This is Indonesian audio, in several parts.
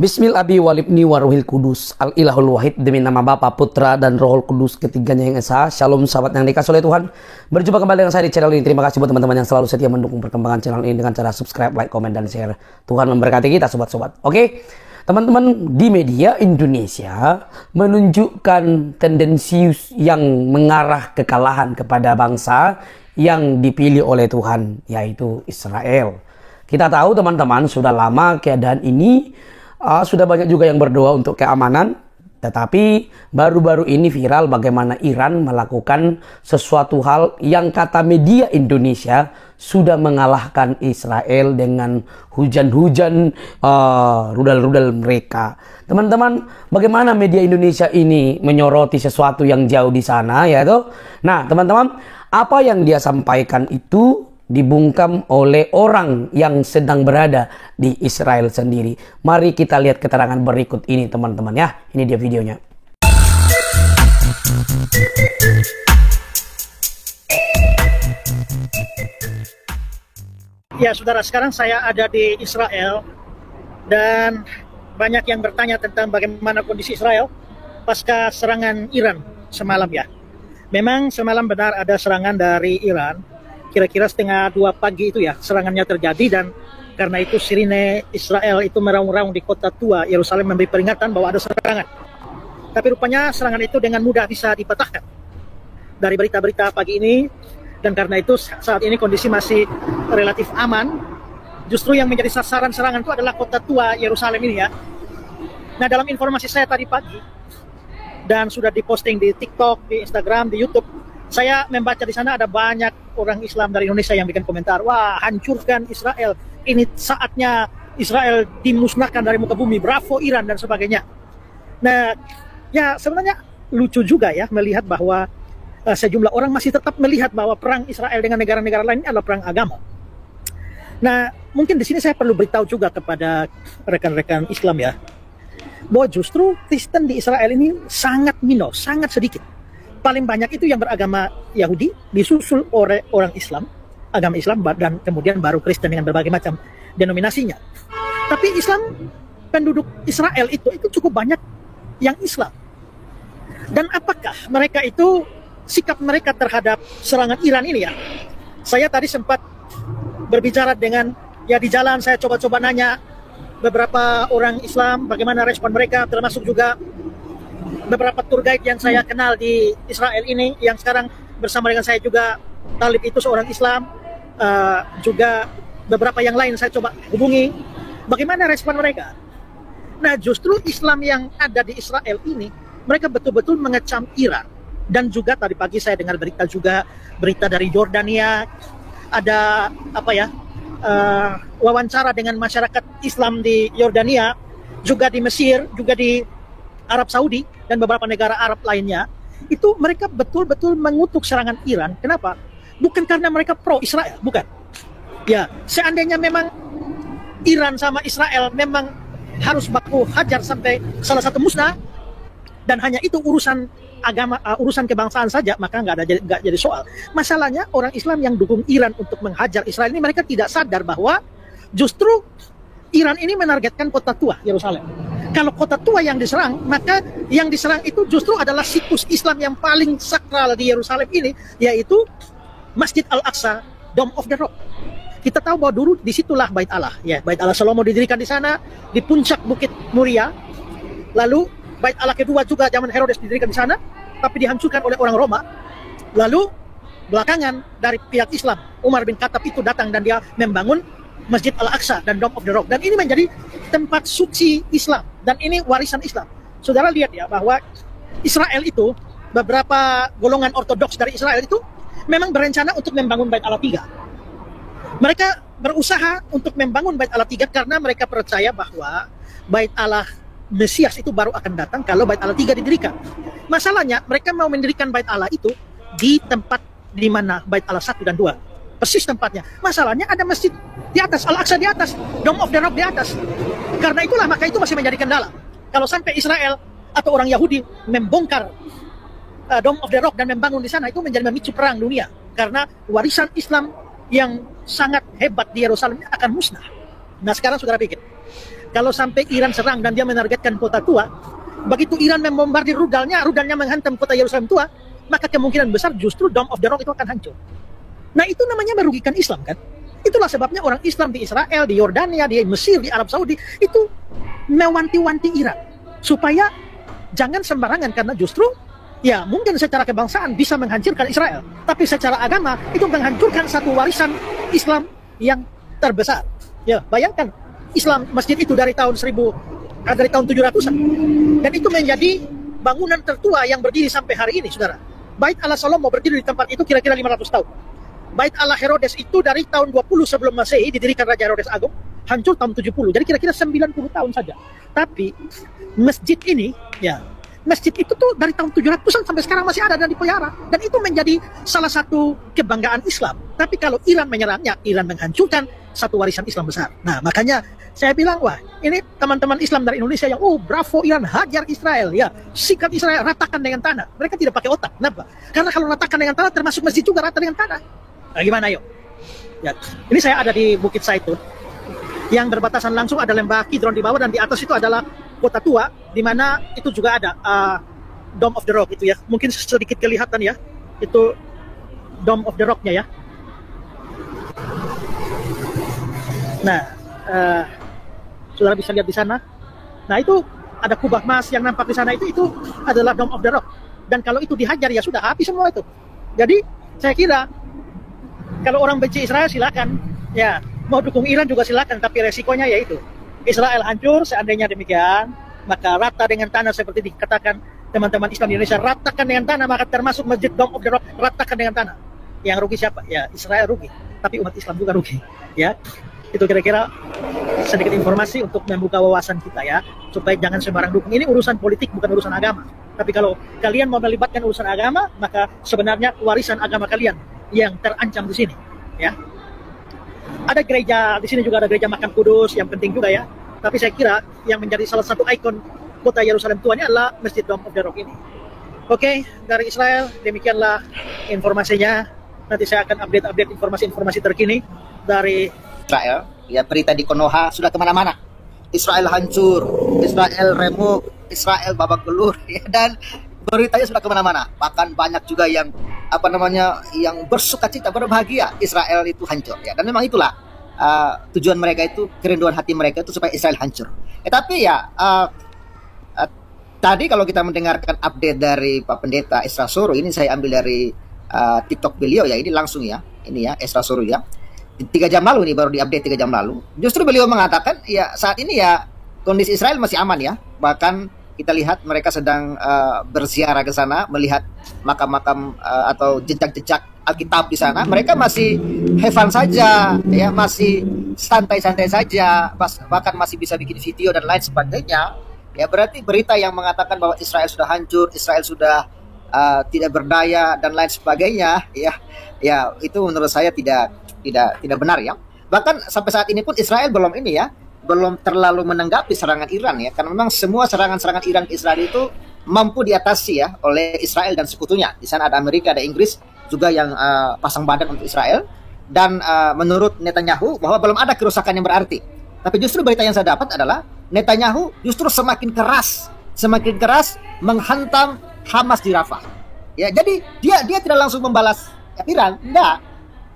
Bismil abi walibni waruhil kudus al ilahul wahid, demi nama Bapa, Putra dan Rohul Kudus, ketiganya yang esa. Shalom sahabat yang dikasih oleh Tuhan. Berjumpa kembali dengan saya di channel ini. Terima kasih buat teman-teman yang selalu setia mendukung perkembangan channel ini dengan cara subscribe, like, komen, dan share. Tuhan memberkati kita sobat-sobat. Oke, teman-teman, di media Indonesia menunjukkan tendensius yang mengarah kekalahan kepada bangsa yang dipilih oleh Tuhan, yaitu Israel. Kita tahu teman-teman, sudah lama keadaan ini sudah banyak juga yang berdoa untuk keamanan, tetapi baru-baru ini viral bagaimana Iran melakukan sesuatu hal yang kata media Indonesia sudah mengalahkan Israel dengan hujan-hujan rudal-rudal mereka. Teman-teman, bagaimana media Indonesia ini menyoroti sesuatu yang jauh di sana, ya toh? Nah, teman-teman, apa yang dia sampaikan itu dibungkam oleh orang yang sedang berada di Israel sendiri. Mari kita lihat keterangan berikut ini teman-teman ya. Ini dia videonya. Ya saudara, sekarang saya ada di Israel dan banyak yang bertanya tentang bagaimana kondisi Israel pasca serangan Iran semalam ya. Memang semalam benar ada serangan dari Iran. Kira-kira setengah 2 pagi itu ya serangannya terjadi, dan karena itu sirine Israel itu meraung-raung di kota tua Yerusalem memberi peringatan bahwa ada serangan. Tapi rupanya serangan itu dengan mudah bisa dipatahkan dari berita-berita pagi ini, dan karena itu saat ini kondisi masih relatif aman. Justru yang menjadi sasaran serangan itu adalah kota tua Yerusalem ini ya. Nah, dalam informasi saya tadi pagi dan sudah diposting di TikTok, di Instagram, di YouTube, saya membaca di sana ada banyak orang Islam dari Indonesia yang bikin komentar, wah, hancurkan Israel, ini saatnya Israel dimusnahkan dari muka bumi, bravo Iran dan sebagainya. Nah, ya sebenarnya lucu juga ya melihat bahwa sejumlah orang masih tetap melihat bahwa perang Israel dengan negara-negara lain adalah perang agama. Nah, mungkin di sini saya perlu beritahu juga kepada rekan-rekan Islam ya, bahwa justru Kristen di Israel ini sangat minor, sangat sedikit. Paling banyak itu yang beragama Yahudi, disusul oleh orang Islam, agama Islam, dan kemudian baru Kristen dengan berbagai macam denominasinya. Tapi Islam, penduduk Israel itu cukup banyak yang Islam. Dan apakah mereka itu, sikap mereka terhadap serangan Iran ini ya? Saya tadi sempat berbicara dengan, ya di jalan saya coba-coba nanya beberapa orang Islam, bagaimana respon mereka, termasuk juga beberapa tour guide yang saya kenal di Israel ini, yang sekarang bersama dengan saya juga, Talib itu seorang Islam, juga beberapa yang lain saya coba hubungi, bagaimana respon mereka. Nah, justru Islam yang ada di Israel ini, mereka betul-betul mengecam Iran. Dan juga tadi pagi saya dengar berita juga, berita dari Yordania, ada wawancara dengan masyarakat Islam di Yordania, juga di Mesir, juga di Arab Saudi dan beberapa negara Arab lainnya. Itu mereka betul-betul mengutuk serangan Iran. Kenapa? Bukan karena mereka pro Israel, bukan. Ya, seandainya memang Iran sama Israel memang harus baku hajar sampai salah satu musnah, dan hanya itu urusan agama, urusan kebangsaan saja, maka nggak jadi soal. Masalahnya orang Islam yang dukung Iran untuk menghajar Israel ini, mereka tidak sadar bahwa justru Iran ini menargetkan kota tua Yerusalem. Kalau kota tua yang diserang, maka yang diserang itu justru adalah situs Islam yang paling sakral di Yerusalem ini, yaitu Masjid Al-Aqsa, Dome of the Rock. Kita tahu bahwa dulu disitulah Bait Allah, ya, Bait Allah Salomo didirikan di sana, di puncak Bukit Muria. Lalu Bait Allah kedua juga zaman Herodes didirikan di sana, tapi dihancurkan oleh orang Roma. Lalu belakangan dari pihak Islam, Umar bin Khattab itu datang dan dia membangun Masjid Al-Aqsa dan Dome of the Rock, dan ini menjadi tempat suci Islam, dan ini warisan Islam. Saudara lihat ya bahwa Israel itu, beberapa golongan ortodoks dari Israel itu memang berencana untuk membangun Bait Allah 3. Mereka berusaha untuk membangun Bait Allah 3 karena mereka percaya bahwa Bait Allah Mesias itu baru akan datang kalau Bait Allah 3 didirikan. Masalahnya mereka mau mendirikan Bait Allah itu di tempat di mana Bait Allah 1 dan 2. Persis tempatnya. Masalahnya ada masjid di atas, Al-Aqsa di atas, Dome of the Rock di atas. Karena itulah, maka itu masih menjadi kendala. Kalau sampai Israel atau orang Yahudi membongkar Dome of the Rock dan membangun di sana, itu menjadi memicu perang dunia. Karena warisan Islam yang sangat hebat di Yerusalem akan musnah. Nah, sekarang saudara pikir, Kalau sampai Iran serang dan dia menargetkan kota tua, begitu Iran membombardir rudalnya menghantam kota Yerusalem tua, maka kemungkinan besar justru Dome of the Rock itu akan hancur. Nah itu namanya merugikan Islam kan? Itulah sebabnya orang Islam di Israel, di Yordania, di Mesir, di Arab Saudi itu mewanti-wanti Iran supaya jangan sembarangan, karena justru ya mungkin secara kebangsaan bisa menghancurkan Israel, tapi secara agama itu menghancurkan satu warisan Islam yang terbesar. Ya bayangkan, Islam masjid itu dari tahun 700-an, dan itu menjadi bangunan tertua yang berdiri sampai hari ini, saudara. Bait Allah Salomo berdiri di tempat itu kira-kira 500 tahun. Bait Allah Herodes itu dari tahun 20 sebelum Masehi didirikan Raja Herodes Agung, hancur tahun 70. Jadi kira-kira 90 tahun saja. Tapi masjid ini, ya, masjid itu tuh dari tahun 700-an sampai sekarang masih ada dan dipelihara. Dan itu menjadi salah satu kebanggaan Islam. Tapi kalau Iran menyerangnya, Iran menghancurkan satu warisan Islam besar. Nah, makanya saya bilang, wah, ini teman-teman Islam dari Indonesia yang, oh, bravo Iran, hajar Israel, ya, sikat Israel, ratakan dengan tanah. Mereka tidak pakai otak. Kenapa? Karena kalau ratakan dengan tanah, termasuk masjid juga rata dengan tanah. Nah, gimana yuk? Ya, ini saya ada di Bukit Zaitun, yang berbatasan langsung ada lembah Kidron di bawah, dan di atas itu adalah kota tua, di mana itu juga ada Dome of the Rock itu ya. Mungkin sedikit kelihatan ya, itu Dome of the Rock-nya ya. Nah, saudara bisa lihat di sana. Nah, itu ada kubah emas yang nampak di sana, itu adalah Dome of the Rock. Dan kalau itu dihajar ya sudah habis semua itu. Jadi saya kira kalau orang benci Israel silakan, ya mau dukung Iran juga silakan, tapi resikonya yaitu Israel hancur. Seandainya demikian, maka rata dengan tanah seperti dikatakan teman-teman Islam di Indonesia, ratakan dengan tanah, maka termasuk Masjid Dome of the Rock, ratakan dengan tanah. Yang rugi siapa? Ya Israel rugi, tapi umat Islam juga rugi. Ya, itu kira-kira sedikit informasi untuk membuka wawasan kita ya, supaya jangan sembarang dukung. Ini urusan politik, bukan urusan agama. Tapi kalau kalian mau melibatkan urusan agama, maka sebenarnya warisan agama kalian yang terancam di sini, ya. Ada gereja di sini juga, ada gereja Makam Kudus yang penting juga ya. Tapi saya kira yang menjadi salah satu ikon kota Yerusalem tua ini adalah Masjid Dome of the Rock ini. Oke, dari Israel demikianlah informasinya. Nanti saya akan update informasi-informasi terkini dari Israel. Ya, berita di Konoha sudah kemana-mana. Israel hancur, Israel remuk, Israel babak belur, ya, dan beritanya sudah kemana-mana. Bahkan banyak juga yang yang bersukacita, berbahagia Israel itu hancur, ya. Dan memang itulah tujuan mereka itu, kerinduan hati mereka itu supaya Israel hancur. Tapi ya tadi kalau kita mendengarkan update dari Pak Pendeta Esra Soro, ini saya ambil dari TikTok beliau ya, ini langsung ya, ini ya Esra Soro ya. 3 jam lalu nih, baru diupdate 3 jam lalu. Justru beliau mengatakan ya saat ini ya kondisi Israel masih aman ya. Bahkan kita lihat mereka sedang berziarah ke sana, melihat makam-makam atau jejak-jejak Alkitab di sana. Mereka masih have fun saja, ya, masih santai-santai saja, bahkan masih bisa bikin video dan lain sebagainya. Ya, berarti berita yang mengatakan bahwa Israel sudah hancur, Israel sudah tidak berdaya dan lain sebagainya, ya itu menurut saya tidak benar ya. Bahkan sampai saat ini pun Israel belum terlalu menanggapi serangan Iran ya, karena memang semua serangan-serangan Iran ke Israel itu mampu diatasi ya oleh Israel dan sekutunya. Di sana ada Amerika, ada Inggris juga yang pasang badan untuk Israel. Dan menurut Netanyahu bahwa belum ada kerusakan yang berarti. Tapi justru berita yang saya dapat adalah Netanyahu justru semakin keras menghantam Hamas di Rafah. Ya, jadi dia tidak langsung membalas Iran, enggak.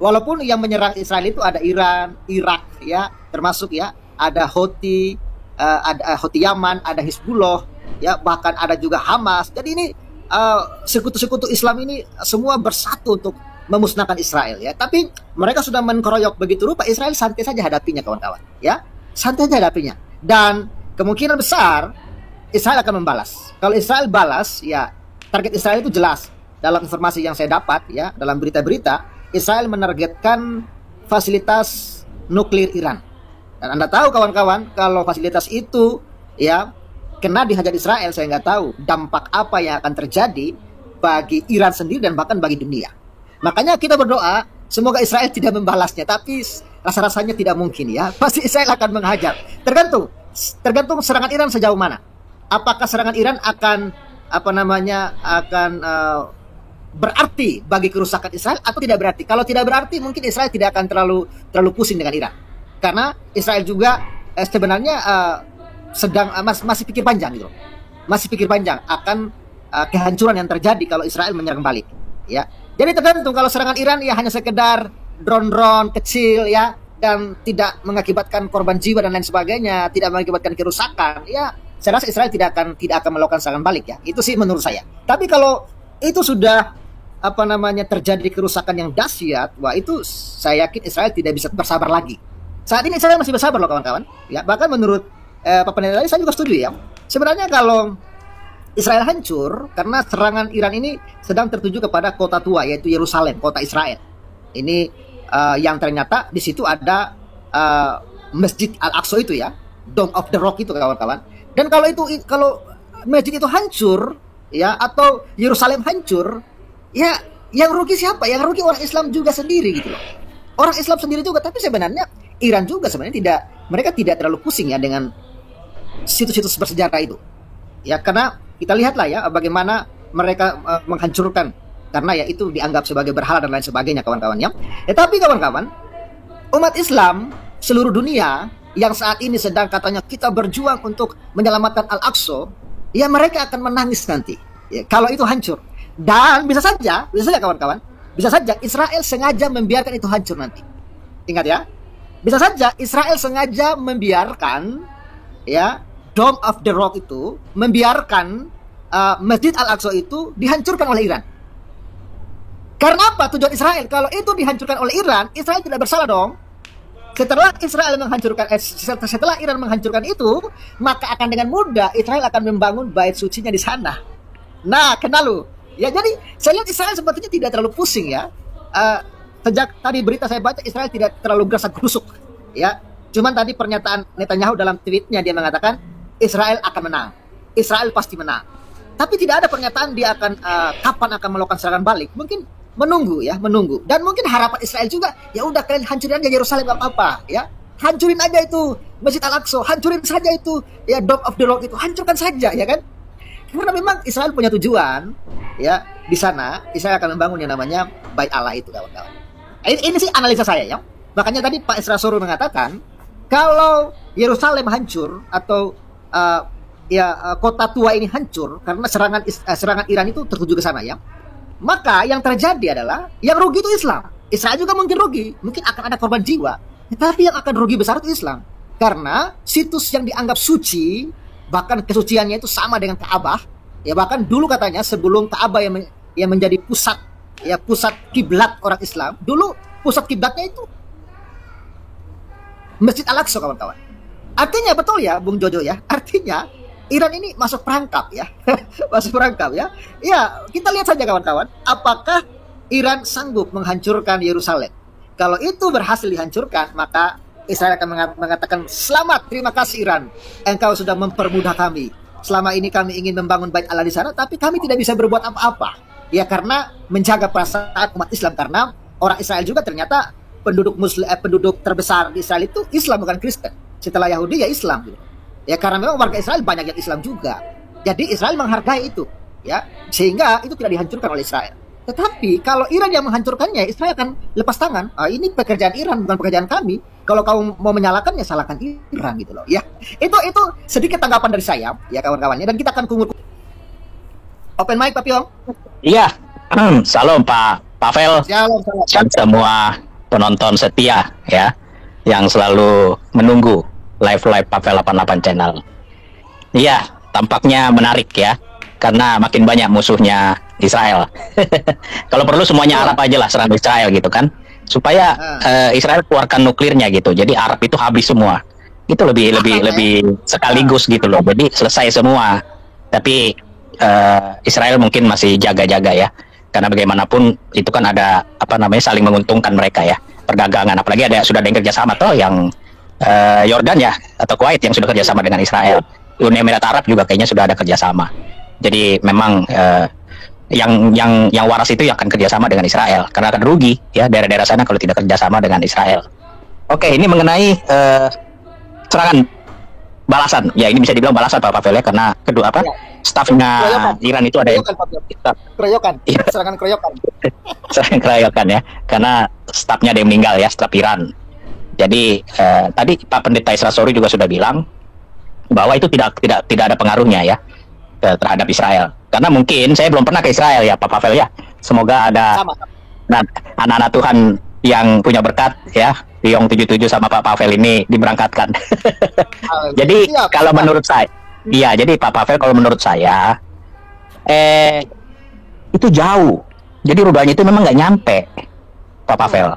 Walaupun yang menyerang Israel itu ada Iran, Irak ya, termasuk ya, ada Houthi, ada Houthi Yaman, ada Hizbullah, ya, bahkan ada juga Hamas. Jadi ini sekutu-sekutu Islam ini semua bersatu untuk memusnahkan Israel ya. Tapi mereka sudah mengkeroyok begitu rupa, Israel santai saja hadapinya kawan-kawan, ya. Santai saja hadapinya. Dan kemungkinan besar Israel akan membalas. Kalau Israel balas, ya target Israel itu jelas. Dalam informasi yang saya dapat ya, dalam berita-berita, Israel menargetkan fasilitas nuklir Iran. Dan Anda tahu kawan-kawan, kalau fasilitas itu ya kena dihajar Israel, saya nggak tahu dampak apa yang akan terjadi bagi Iran sendiri dan bahkan bagi dunia. Makanya kita berdoa semoga Israel tidak membalasnya, tapi rasa-rasanya tidak mungkin ya. Pasti Israel akan menghajar. Tergantung serangan Iran sejauh mana. Apakah serangan Iran akan berarti bagi kerusakan Israel atau tidak berarti? Kalau tidak berarti, mungkin Israel tidak akan terlalu pusing dengan Iran. Karena Israel juga sebenarnya sedang masih pikir panjang gitu, masih pikir panjang akan kehancuran yang terjadi kalau Israel menyerang balik. Ya, jadi tergantung kalau serangan Iran ya hanya sekedar drone-drone kecil ya, dan tidak mengakibatkan korban jiwa dan lain sebagainya, tidak mengakibatkan kerusakan, ya saya rasa Israel tidak akan melakukan serangan balik ya. Itu sih menurut saya. Tapi kalau itu sudah terjadi kerusakan yang dahsyat, wah itu saya yakin Israel tidak bisa bersabar lagi. Saat ini Israel masih bersabar loh kawan-kawan. Ya, bahkan menurut Pak Pendeta tadi saya juga setuju ya. Sebenarnya kalau Israel hancur karena serangan Iran ini sedang tertuju kepada kota tua yaitu Yerusalem, kota Israel. Ini yang ternyata di situ ada Masjid Al-Aqsa itu ya, Dome of the Rock itu kawan-kawan. Dan kalau masjid itu hancur ya, atau Yerusalem hancur, ya yang rugi siapa? Yang rugi orang Islam juga sendiri gitu loh. Orang Islam sendiri juga, tapi sebenarnya Iran juga sebenarnya mereka tidak terlalu pusing ya dengan situs-situs bersejarah itu. Ya karena kita lihatlah ya bagaimana mereka menghancurkan, karena ya itu dianggap sebagai berhala dan lain sebagainya kawan-kawan ya. Tapi kawan-kawan, umat Islam seluruh dunia yang saat ini sedang katanya kita berjuang untuk menyelamatkan Al-Aqsa, ya mereka akan menangis nanti ya, kalau itu hancur. Dan bisa saja kawan-kawan, bisa saja Israel sengaja membiarkan itu hancur nanti. Ingat ya, bisa saja Israel sengaja membiarkan ya Dome of the Rock itu, membiarkan Masjid Al-Aqsa itu dihancurkan oleh Iran. Karena apa tujuan Israel? Kalau itu dihancurkan oleh Iran, Israel tidak bersalah dong. Setelah Iran menghancurkan itu, maka akan dengan mudah Israel akan membangun bait sucinya di sana. Nah, kenal lu. Ya, jadi saya lihat Israel sepertinya tidak terlalu pusing ya. Sejak tadi berita saya baca, Israel tidak terlalu gerasa gerusuk. Ya, cuman tadi pernyataan Netanyahu dalam tweetnya dia mengatakan Israel akan menang. Israel pasti menang. Tapi tidak ada pernyataan dia akan kapan akan melakukan serangan balik. Mungkin menunggu. Dan mungkin harapan Israel juga, ya udah kalian hancurin aja Yerusalem, gak apa-apa ya. Hancurin aja itu Masjid Al-Aqsa, hancurin saja itu ya Dome of the Rock itu, hancurkan saja ya kan. Karena memang Israel punya tujuan ya, di sana Israel akan membangun yang namanya Bait Allah itu kawan-kawan. Ini sih analisa saya ya. Makanya tadi Pak Esra Soro mengatakan kalau Yerusalem hancur atau kota tua ini hancur karena serangan Iran itu tertuju ke sana ya, maka yang terjadi adalah yang rugi itu Islam. Israel juga mungkin rugi, mungkin akan ada korban jiwa, tetapi yang akan rugi besar itu Islam. Karena situs yang dianggap suci, bahkan kesuciannya itu sama dengan Ka'bah, ya bahkan dulu katanya sebelum Ka'bah yang menjadi pusat kiblat orang Islam, dulu pusat kiblatnya itu Masjid Al-Aqsa kawan-kawan. Artinya betul ya Bung Jojo ya, artinya Iran ini masuk perangkap ya. Masuk perangkap ya. Ya, kita lihat saja kawan-kawan, apakah Iran sanggup menghancurkan Yerusalem. Kalau itu berhasil dihancurkan, maka Israel akan mengatakan, "Selamat, terima kasih Iran. Engkau sudah mempermudah kami. Selama ini kami ingin membangun Bait Allah di sana, tapi kami tidak bisa berbuat apa-apa." Ya karena menjaga perasaan umat Islam, karena orang Israel juga ternyata penduduk terbesar di Israel itu Islam bukan Kristen. Setelah Yahudi ya Islam gitu. Ya karena memang warga Israel banyak yang Islam juga. Jadi Israel menghargai itu, ya, sehingga itu tidak dihancurkan oleh Israel. Tetapi kalau Iran yang menghancurkannya, Israel akan lepas tangan. Ini pekerjaan Iran, bukan pekerjaan kami. Kalau kamu mau menyalahkan, ya salahkan Iran gitu loh. Ya, itu sedikit tanggapan dari saya, ya kawan-kawannya. Dan kita akan kumur. Open mic, Pak Piong. Iya, salam Pak Pavel. Salam. Dan semua penonton setia ya, yang selalu menunggu live Pavel 88 channel. Iya, tampaknya menarik ya, karena makin banyak musuhnya Israel. Kalau perlu semuanya Arab aja lah serang Israel gitu kan, supaya Israel keluarkan nuklirnya gitu. Jadi Arab itu habis semua. Itu lebih sekaligus gitu loh. Jadi selesai semua. Tapi Israel mungkin masih jaga-jaga ya, karena bagaimanapun itu kan ada saling menguntungkan mereka ya, perdagangan. Apalagi sudah ada yang kerjasama toh, yang Yordan ya atau Kuwait yang sudah kerjasama dengan Israel. Uni Emirat Arab juga kayaknya sudah ada kerjasama. Jadi memang yang waras itu yang akan kerjasama dengan Israel, karena akan rugi ya daerah-daerah sana kalau tidak kerjasama dengan Israel. Oke, ini mengenai serangan balasan. Ya ini bisa dibilang balasan Pak Pavel ya, karena kedua stafnya Iran itu ada keroyokan. Serangan keroyokan. Serangan keroyokan ya, karena stafnya ada yang meninggal ya, staf Iran. Jadi tadi Pak Pendeta Isra Sori juga sudah bilang bahwa itu tidak ada pengaruhnya ya terhadap Israel. Karena mungkin saya belum pernah ke Israel ya Pak Pavel ya. Semoga ada anak-anak Tuhan yang punya berkat ya, Riong 77 sama Pak Pavel ini diberangkatkan. Jadi kalau menurut saya, iya, jadi Pak Pavel kalau menurut saya itu jauh. Jadi rudanya itu memang nggak nyampe, Pak Pavel.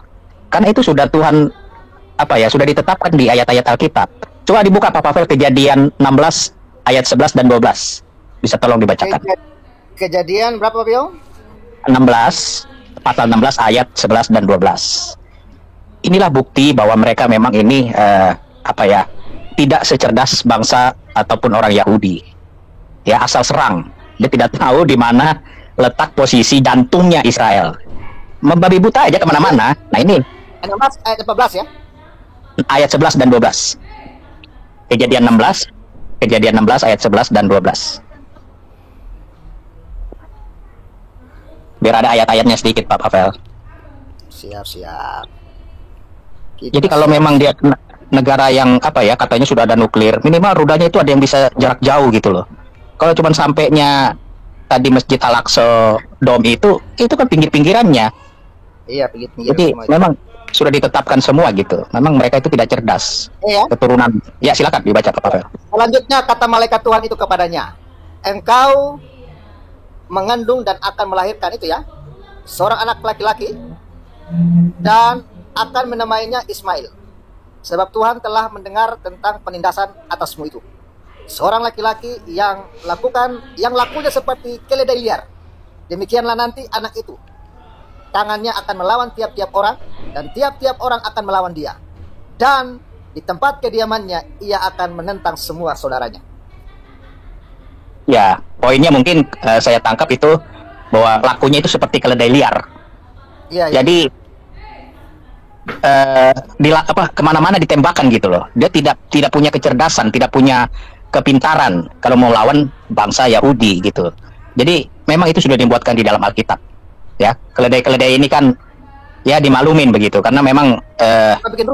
Karena itu sudah Tuhan sudah ditetapkan di ayat-ayat Alkitab. Coba dibuka Pak Pavel Kejadian 16 ayat 11 dan 12. Bisa tolong dibacakan. Kejadian berapa, Pio? 16, pasal 16 ayat 11 dan 12. Inilah bukti bahwa mereka memang ini tidak secerdas bangsa ataupun orang Yahudi. Ya, asal serang. Dia tidak tahu di mana letak posisi jantungnya Israel. Membabi buta aja kemana-mana. Nah ini 16 ayat 14 ya? Ayat 11 dan 12. Kejadian 16 ayat 11 dan 12. Biar ada ayat-ayatnya sedikit Pak Pavel. Siap. Jadi kalau memang dia negara yang katanya sudah ada nuklir, minimal rudanya itu ada yang bisa jarak jauh gitu loh. Kalau cuma sampainya tadi Masjid Al-Aqsa Dom itu kan pinggir-pinggirannya. Iya, pinggir-pinggiran. Jadi memang sudah ditetapkan semua gitu. Memang mereka itu tidak cerdas. Iya. Keturunan. Ya silakan dibaca Pak Pavel. Selanjutnya kata malaikat Tuhan itu kepadanya, engkau mengandung dan akan melahirkan itu ya, seorang anak laki-laki dan akan menamainya Ismail. Sebab Tuhan telah mendengar tentang penindasan atasmu itu. Seorang laki-laki yang lakunya seperti keledai liar. Demikianlah nanti anak itu. Tangannya akan melawan tiap-tiap orang dan tiap-tiap orang akan melawan dia. Dan di tempat kediamannya ia akan menentang semua saudaranya. Ya, poinnya mungkin saya tangkap itu bahwa lakunya itu seperti keledai liar. Ya. Jadi kemana-mana ditembakkan gitu loh. Dia tidak punya kecerdasan, tidak punya kepintaran kalau mau lawan bangsa Yahudi gitu. Jadi memang itu sudah dibuatkan di dalam Alkitab. Ya, keledai-keledai ini kan ya dimaklumin begitu karena memang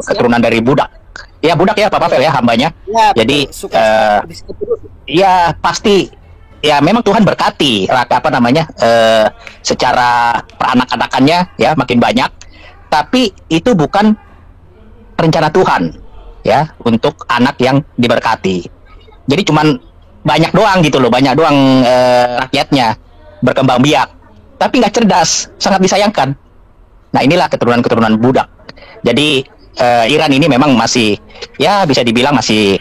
keturunan dari budak. Ya budak ya Pak Pavel ya hambanya. Ya, jadi ya pasti ya memang Tuhan berkati secara peranak-anakannya ya makin banyak, tapi itu bukan rencana Tuhan ya untuk anak yang diberkati. Jadi cuman banyak doang gitu loh, banyak doang rakyatnya berkembang biak, tapi nggak cerdas, sangat disayangkan. Nah inilah keturunan-keturunan budak. Jadi Iran ini memang masih ya bisa dibilang masih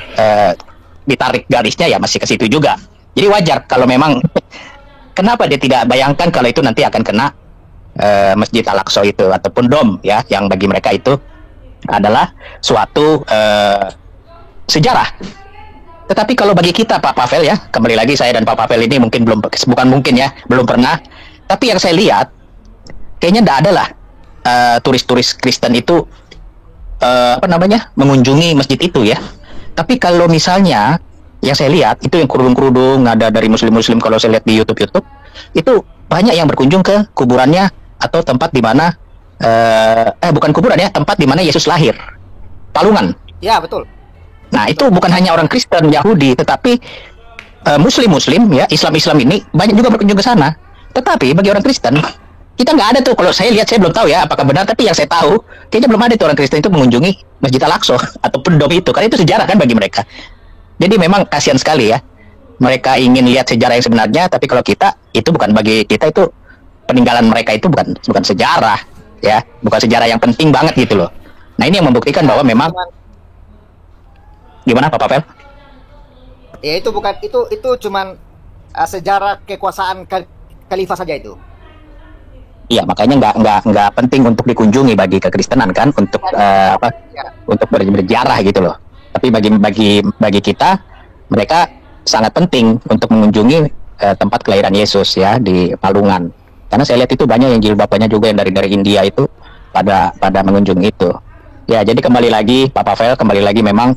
ditarik garisnya ya masih ke situ juga. Jadi wajar kalau memang kenapa dia tidak bayangkan kalau itu nanti akan kena Masjid Al-Aqsa itu ataupun Dom ya, yang bagi mereka itu adalah suatu sejarah. Tetapi kalau bagi kita Pak Pavel ya, kembali lagi saya dan Pak Pavel ini belum pernah. Tapi yang saya lihat kayaknya tidak ada lah turis-turis Kristen itu mengunjungi masjid itu ya. Tapi kalau misalnya yang saya lihat itu yang kerudung-kerudung ada dari muslim-muslim, kalau saya lihat di YouTube itu banyak yang berkunjung ke kuburannya atau tempat di mana bukan kuburan ya, tempat di mana Yesus lahir, Palungan. Ya betul. Nah itu bukan hanya orang Kristen Yahudi, tetapi muslim-muslim ya, Islam ini banyak juga berkunjung ke sana. Tetapi bagi orang Kristen kita nggak ada tuh. Kalau saya lihat, saya belum tahu ya apakah benar, tapi yang saya tahu kayaknya belum ada tuh orang Kristen itu mengunjungi Masjid Al-Aqsa atau Dom itu, karena itu sejarah kan bagi mereka. Jadi memang kasihan sekali ya, mereka ingin lihat sejarah yang sebenarnya, tapi kalau kita itu bukan, bagi kita itu peninggalan mereka itu bukan sejarah ya, bukan sejarah yang penting banget gitu loh. Nah ini yang membuktikan bahwa memang gimana Pak Pavel? Ya itu bukan, itu cuman sejarah kekuasaan khalifah saja itu. Iya, makanya nggak penting untuk dikunjungi bagi kekristenan kan, untuk untuk berjarah gitu loh. Tapi bagi kita, mereka sangat penting untuk mengunjungi tempat kelahiran Yesus ya di Palungan. Karena saya lihat itu banyak yang jilbabannya juga yang dari India itu pada mengunjungi itu. Ya, jadi kembali lagi Pak Pavel, memang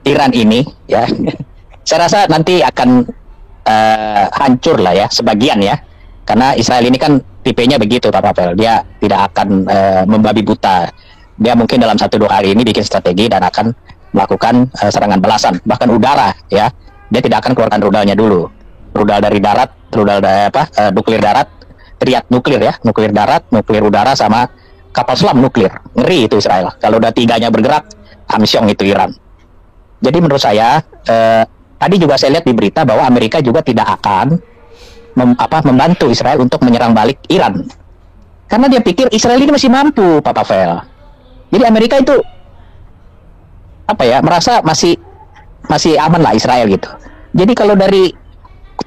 Iran ini ya, saya rasa nanti akan hancur lah ya sebagian ya. Karena Israel ini kan tipenya begitu Pak Pavel, dia tidak akan membabi buta. dia mungkin dalam 1-2 hari ini bikin strategi dan akan melakukan serangan balasan, bahkan udara ya. Dia tidak akan keluarkan rudalnya dulu, rudal dari darat, rudal dari nuklir darat, triad nuklir ya, nuklir darat, nuklir udara, sama kapal selam nuklir. Ngeri itu Israel. Kalau udah 3-nya bergerak, amsyong itu Iran. Jadi menurut saya tadi juga saya lihat di berita bahwa Amerika juga tidak akan membantu Israel untuk menyerang balik Iran, karena dia pikir Israel ini masih mampu, Pak Pavel. Jadi Amerika itu merasa masih aman lah Israel gitu. Jadi kalau dari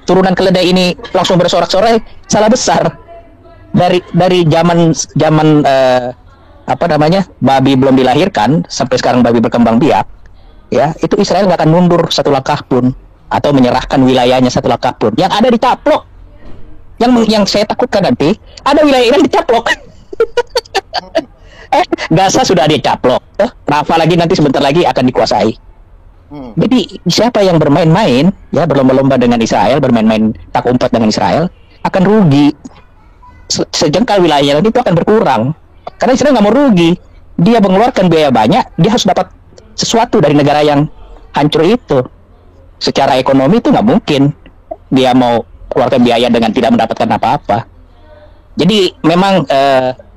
turunan keledai ini langsung bersorak-sorai, salah besar. Dari zaman babi belum dilahirkan sampai sekarang babi berkembang biak, ya itu Israel nggak akan mundur 1 langkah pun atau menyerahkan wilayahnya 1 langkah pun. Yang ada dicaplok. Yang saya takutkan nanti ada wilayah Iran dicaplok. Gaza sudah dicaplok. Rafah lagi nanti sebentar lagi akan dikuasai. Jadi siapa yang bermain-main ya, berlomba-lomba dengan Israel, bermain-main tak umpet dengan Israel, akan rugi. Sejengkal wilayahnya itu akan berkurang. Karena Israel nggak mau rugi. Dia mengeluarkan biaya banyak, dia harus dapat sesuatu dari negara yang hancur itu. Secara ekonomi itu nggak mungkin dia mau keluarkan biaya dengan tidak mendapatkan apa-apa. Jadi memang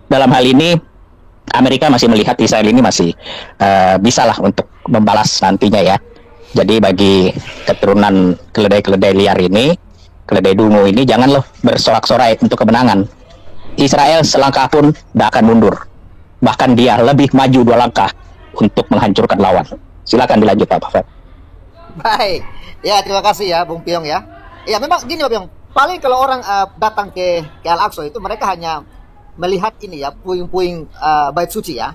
dalam hal ini Amerika masih melihat Israel ini masih bisalah untuk membalas nantinya ya. Jadi bagi keturunan keledai-keledai liar ini, keledai dungu ini, jangan loh bersorak-sorai untuk kemenangan. Israel selangkah pun tidak akan mundur. Bahkan dia lebih maju 2 langkah untuk menghancurkan lawan. Silakan dilanjut Pak Pavel. Baik, ya terima kasih ya Bung Piong ya. Ya memang gini Bung Piong, paling kalau orang datang ke Al-Aqsa itu mereka hanya melihat ini ya, puing-puing bait suci ya.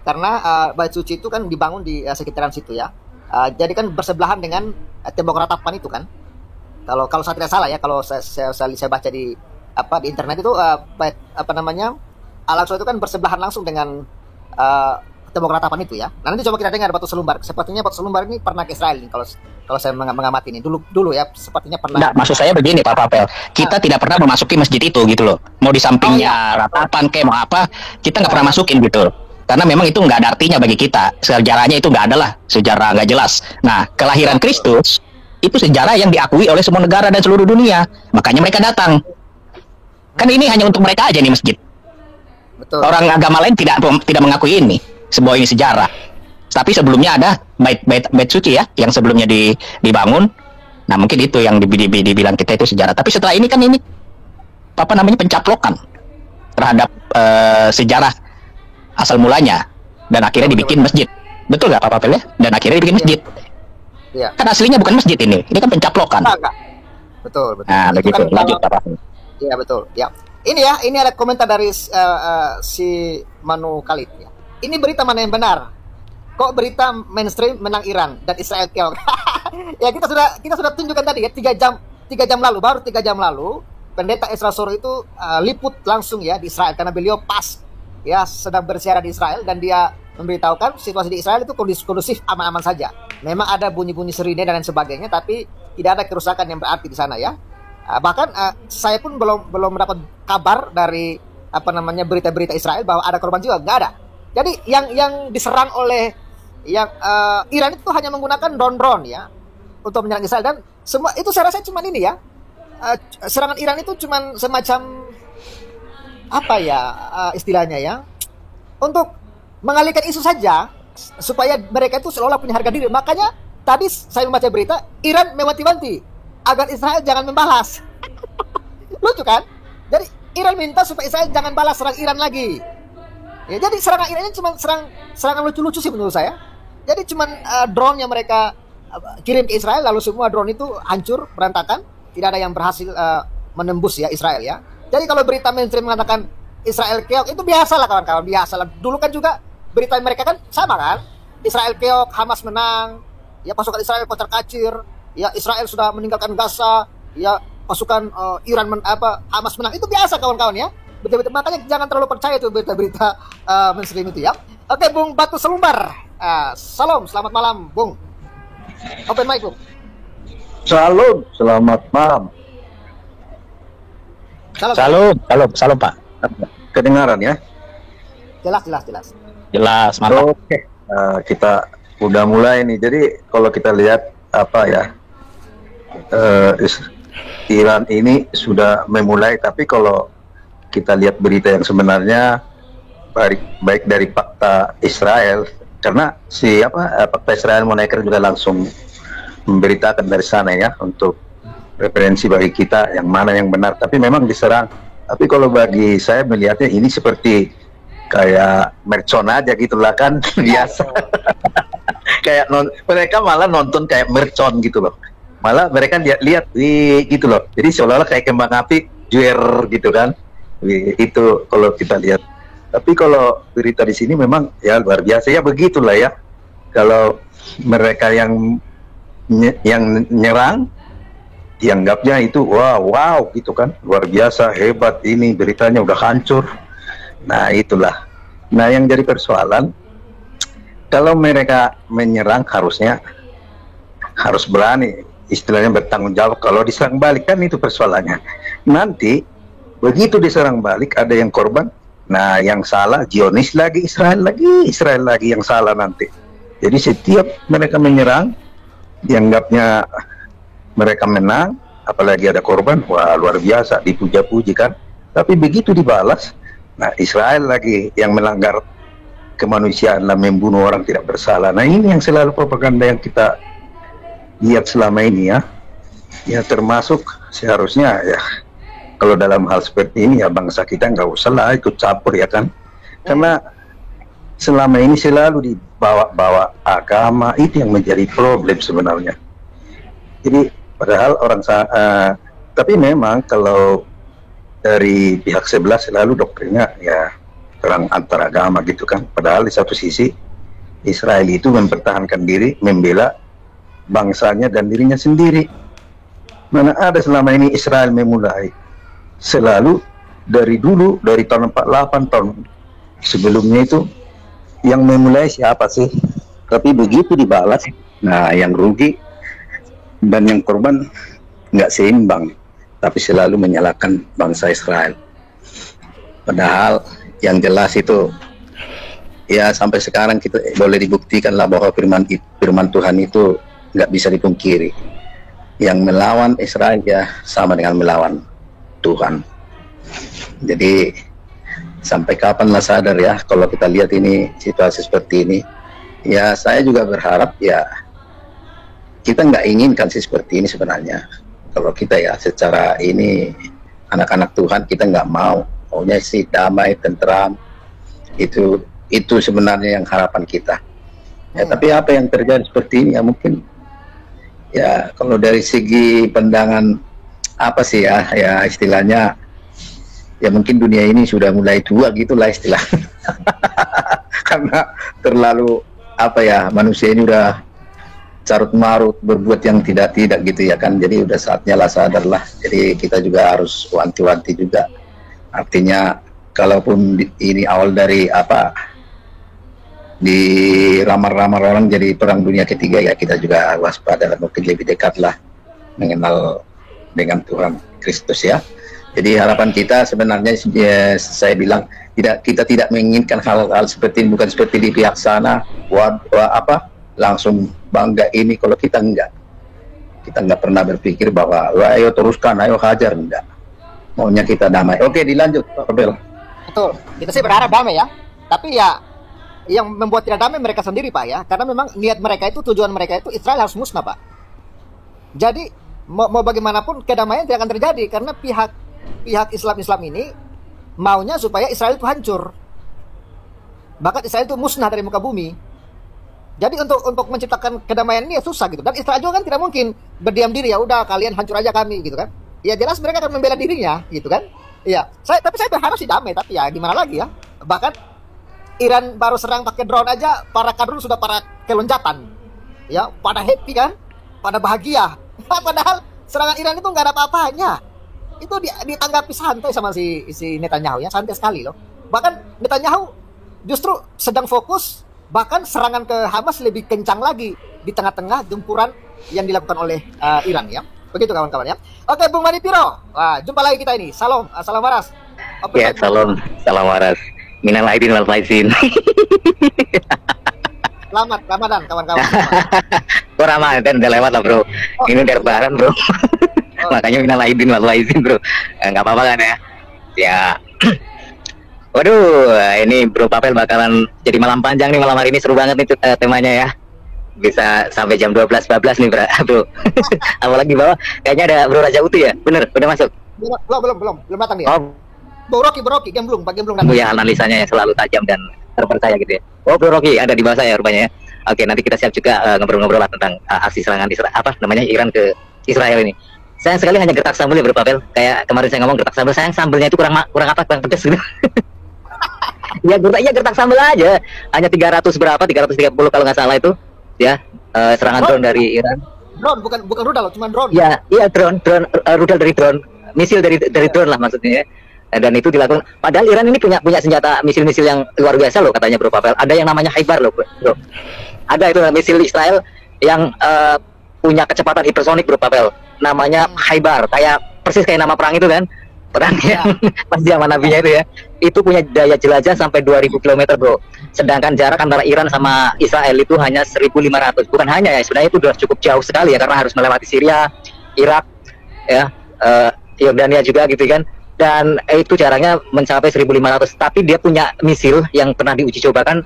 Karena bait suci itu kan dibangun di sekitaran situ ya. Jadi kan bersebelahan dengan tembok ratapan itu kan. Kalau saya tidak salah ya, kalau saya baca di internet itu Al-Aqsa itu kan bersebelahan langsung dengan tembok ratapan itu ya. Nah, nanti coba kita dengar Batu Selumbar. Sepertinya Batu Selumbar ini pernah ke Israel nih, kalau saya mengamati ini dulu ya, sepertinya pernah. Nggak, maksud saya begini Pak Papel, kita tidak pernah memasuki masjid itu gitu loh. Mau di sampingnya ratapan kayak mau apa, kita nggak pernah masukin gitu. Karena memang itu nggak ada artinya bagi kita. Sejarahnya itu nggak ada lah, sejarah nggak jelas. Nah, kelahiran Kristus itu sejarah yang diakui oleh semua negara dan seluruh dunia. Makanya mereka datang. Kan ini hanya untuk mereka aja nih masjid. Betul. Orang agama lain tidak mengakui ini. Sebuah ini sejarah. Tapi sebelumnya ada bait suci ya, yang sebelumnya dibangun. Nah mungkin itu yang dibilang kita itu sejarah. Tapi setelah ini kan ini pencaplokan terhadap sejarah asal mulanya, dan akhirnya dibikin masjid. Betul nggak Pak Papel ya? Dan akhirnya dibikin masjid. Iya. Kan aslinya bukan masjid ini kan pencaplokan. Enggak. Betul. Nah begitu. Kan, lanjut Pak Papel. Iya betul. Ya. Ini ada komentar dari si Manu Khalid ya. Ini berita mana yang benar? Kok berita mainstream menang Iran dan Israel keok? Ya kita sudah tunjukkan tadi ya 3 jam lalu, baru 3 jam lalu pendeta Ezra Soro itu liput langsung ya di Israel, karena beliau pas ya sedang bersiaran di Israel dan dia memberitahukan situasi di Israel itu kondusif, aman-aman saja. Memang ada bunyi-bunyi sirine dan lain sebagainya, tapi tidak ada kerusakan yang berarti di sana ya. Bahkan saya pun belum mendapat kabar dari berita-berita Israel bahwa ada korban jiwa, nggak ada. Jadi yang diserang oleh Iran itu hanya menggunakan drone ya untuk menyerang Israel, dan semua itu saya rasa cuma ini ya, serangan Iran itu cuma semacam istilahnya ya, untuk mengalihkan isu saja supaya mereka itu seolah punya harga diri. Makanya tadi saya membaca berita Iran mewanti-wanti agar Israel jangan membalas. Lucu kan? Jadi Iran minta supaya Israel jangan balas serang Iran lagi. Ya, jadi serangan Iran ini cuma serangan lucu-lucu sih menurut saya. Jadi cuma drone yang mereka kirim ke Israel, lalu semua drone itu hancur, berantakan, tidak ada yang berhasil menembus ya Israel ya. Jadi kalau berita mainstream mengatakan Israel keok, itu biasalah kawan-kawan, biasalah. Dulu kan juga berita mereka kan sama kan? Israel keok, Hamas menang, ya pasukan Israel kocar-kacir, ya Israel sudah meninggalkan Gaza, ya pasukan Hamas menang. Itu biasa kawan-kawan ya. Berita-berita, makanya jangan terlalu percaya tuh berita-berita mainstream itu ya. Oke, Bung Batu Selumbar. Salam, selamat malam, Bung. Open mic, Bung. Salam, selamat malam. Salam Pak. Kedengaran ya? Jelas. Jelas, mantap. Oke, kita udah mulai nih. Jadi kalau kita lihat apa ya, Iran ini sudah memulai. Tapi kalau kita lihat berita yang sebenarnya, baik dari fakta Israel, karena fakta Israel Moneker juga langsung memberitakan dari sana ya, untuk referensi bagi kita yang mana yang benar. Tapi memang diserang. Tapi kalau bagi saya melihatnya ini seperti kayak mercon aja gitulah kan, biasa. Kayak mereka malah nonton kayak mercon gitu loh. Malah mereka lihat gitu loh. Jadi seolah-olah kayak kembang api juer gitu kan. Itu kalau kita lihat. Tapi kalau berita di sini memang ya luar biasa ya, begitulah ya. Kalau mereka yang nyerang dianggapnya itu wow gitu kan, luar biasa hebat, ini beritanya udah hancur. Nah itulah. Nah yang jadi persoalan, kalau mereka menyerang harusnya harus berani, istilahnya bertanggung jawab. Kalau diserang balik kan itu persoalannya. Nanti begitu diserang balik ada yang korban. Nah yang salah Zionis lagi, Israel lagi yang salah nanti. Jadi setiap mereka menyerang dianggapnya mereka menang, apalagi ada korban, wah luar biasa, dipuja-puji kan. Tapi begitu dibalas, nah Israel lagi yang melanggar kemanusiaan dan membunuh orang tidak bersalah. Nah ini yang selalu propaganda yang kita lihat selama ini ya. Ya termasuk seharusnya ya, kalau dalam hal seperti ini ya bangsa kita nggak usah lah ikut campur ya kan. Karena selama ini selalu dibawa-bawa agama, itu yang menjadi problem sebenarnya. Jadi padahal tapi memang kalau dari pihak sebelah selalu doktrinnya ya perang antar agama gitu kan. Padahal di satu sisi Israel itu mempertahankan diri, membela bangsanya dan dirinya sendiri. Mana ada selama ini Israel memulai, selalu dari dulu, dari tahun 48, tahun sebelumnya itu yang memulai siapa sih? Tapi begitu dibalas, nah yang rugi dan yang korban nggak seimbang, tapi selalu menyalahkan bangsa Israel. Padahal yang jelas itu ya sampai sekarang kita boleh dibuktikan lah bahwa firman Tuhan itu nggak bisa dipungkiri. Yang melawan Israel ya sama dengan melawan Tuhan. Jadi sampai kapan lah sadar ya kalau kita lihat ini situasi seperti ini. Ya saya juga berharap ya kita nggak inginkan sih seperti ini sebenarnya. Kalau kita ya secara ini anak-anak Tuhan kita nggak maunya sih damai, tentram. Itu sebenarnya yang harapan kita. Ya tapi apa yang terjadi seperti ini ya mungkin ya kalau dari segi pandangan apa sih ya istilahnya ya mungkin dunia ini sudah mulai tua gitulah istilah. Karena terlalu apa ya, manusia ini udah carut marut berbuat yang tidak gitu ya kan. Jadi udah saatnya lah sadar lah. Jadi kita juga harus wanti-wanti juga. Artinya kalaupun ini awal dari apa di ramar-ramar orang jadi perang dunia ketiga ya kita juga waspada dan mungkin lebih dekat lah mengenal dengan Tuhan Kristus ya. Jadi harapan kita sebenarnya ya, saya bilang kita tidak menginginkan hal-hal seperti ini, bukan seperti di pihak sana langsung bangga ini. Kalau kita enggak pernah berpikir bahwa ayo teruskan, ayo hajar, enggak. Maunya kita damai. Oke, dilanjut Pak Bel. Betul, kita sih berharap damai ya. Tapi ya yang membuat tidak damai mereka sendiri Pak ya. Karena memang niat mereka itu, tujuan mereka itu Israel harus musnah Pak. Jadi mau bagaimanapun kedamaian tidak akan terjadi karena pihak Islam ini maunya supaya Israel itu hancur. Bahkan Israel itu musnah dari muka bumi. Jadi untuk menciptakan kedamaian ini ya susah gitu. Dan Israel juga kan tidak mungkin berdiam diri, ya udah kalian hancur aja kami gitu kan. Ya jelas mereka akan membela dirinya gitu kan. Iya, tapi saya berharap sih damai, tapi ya gimana lagi ya. Bahkan Iran baru serang pakai drone aja para kadrun sudah pada kelonjatan. Ya, pada happy kan? Pada bahagia. Padahal serangan Iran itu nggak ada apa-apanya. Itu ditanggapi santai sama si Netanyahu ya, santai sekali loh. Bahkan Netanyahu justru sedang fokus, bahkan serangan ke Hamas lebih kencang lagi di tengah-tengah gempuran yang dilakukan oleh Iran ya. Begitu kawan-kawan ya. Oke, Bung Manipiro. Wah, jumpa lagi kita ini. Salam waras. Ya, salam waras. Minal aidin wal faizin. Selamat Ramadan kawan-kawan. Kok Ramadan udah lewat lah bro. Ini udah lebaran bro. Makanya minal aidin wal faizin bro. Nggak apa-apa kan ya. Ya. Waduh, ini Bro Papel bakalan jadi malam panjang nih malam hari ini, seru banget nih temanya ya. Bisa sampai jam 12.14 nih bro. Apalagi bawah kayaknya ada Bro Raja Uti ya. Bener, udah masuk. Belum datang dia. Oh, Bro Rocky belum datang. Bu ya, analisanya yang selalu tajam dan terpercaya gitu ya. Oh, Bro Rocky ada di bawah saya rupanya ya. Oke, nanti kita siap juga ngobrol-ngobrol lah tentang aksi serangan Iran ke Israel ini. Sayang sekali hanya gertak sambal ya Bro Papel. Kayak kemarin saya ngomong gertak sambal, sayang sambelnya itu kurang pedes gitu. Ya gertak sambal aja. Hanya 300 berapa? 330 kalau nggak salah itu. Ya, serangan drone dari Iran. Drone bukan rudal, cuma drone. Ya, iya drone, rudal dari drone, misil dari drone lah maksudnya. Dan itu dilakukan. Padahal Iran ini punya senjata misil-misil yang luar biasa loh katanya Bro Papel. Ada yang namanya Haibar loh, bro. Ada itu misil Israel yang punya kecepatan hipersonik Bro Papel. Namanya Haibar, persis kayak nama perang itu kan. Perang yang pas zaman nabinya itu ya. Itu punya daya jelajah sampai 2000 km bro. Sedangkan jarak antara Iran sama Israel itu hanya 1500. Bukan hanya ya, sebenarnya itu sudah cukup jauh sekali ya, karena harus melewati Syria, Irak, ya, Yordania juga gitu kan. Dan itu jaraknya mencapai 1500. Tapi dia punya misil yang pernah diuji cobakan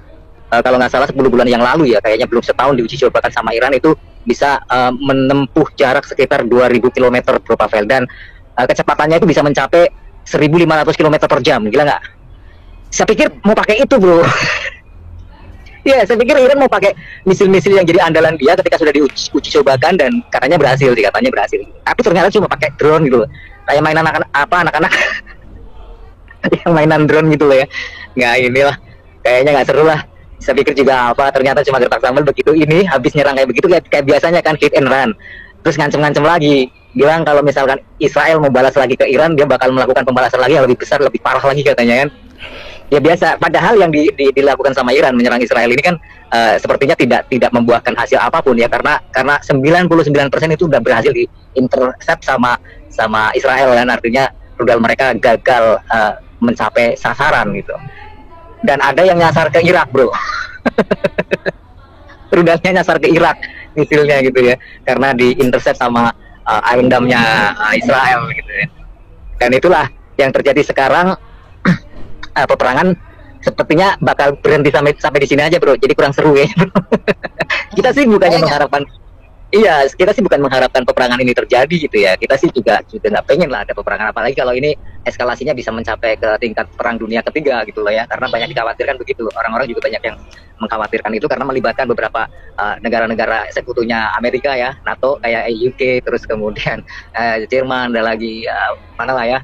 kalau nggak salah 10 bulan yang lalu ya, kayaknya belum setahun diuji cobakan sama Iran, itu bisa menempuh jarak sekitar 2000 km bro Pavel. Dan kecepatannya itu bisa mencapai 1500 km per jam. Gila nggak? Saya pikir mau pakai itu bro. Ya, saya pikir Iran mau pakai misil-misil yang jadi andalan dia ketika sudah diuji cobakan, dan katanya berhasil. Tapi ternyata cuma pakai drone gitu loh. Kayak mainan anak-anak yang mainan drone gitu loh ya. Nggak, inilah kayaknya nggak seru lah. Saya pikir juga ternyata cuma gertak sambal. Begitu ini habis nyerang kayak begitu, kayak biasanya kan hit and run, terus ngancem-ngancem lagi, bilang kalau misalkan Israel mau balas lagi ke Iran, dia bakal melakukan pembalasan lagi yang lebih besar, lebih parah lagi katanya kan. Ya biasa, padahal yang dilakukan sama Iran menyerang Israel ini kan sepertinya tidak membuahkan hasil apapun ya, karena 99% itu udah berhasil diintercept sama Israel kan, artinya rudal mereka gagal mencapai sasaran gitu. Dan ada yang nyasar ke Irak bro. Rudalnya nyasar ke Irak misilnya gitu ya, karena diintercept sama Iron Dome-nya Israel gitu ya. Dan itulah yang terjadi sekarang. Peperangan sepertinya bakal berhenti sampai di sini aja bro, jadi kurang seru ya. Kita sih bukannya mengharapkan, kita sih bukan mengharapkan peperangan ini terjadi gitu ya. Kita sih juga nggak pengen lah ada peperangan, apalagi kalau ini eskalasinya bisa mencapai ke tingkat perang dunia ketiga gitu loh ya, karena banyak dikhawatirkan begitu. Orang-orang juga banyak yang mengkhawatirkan itu karena melibatkan beberapa negara-negara sekutunya Amerika ya, NATO kayak UK, terus kemudian Jerman, dan lagi mana lah ya.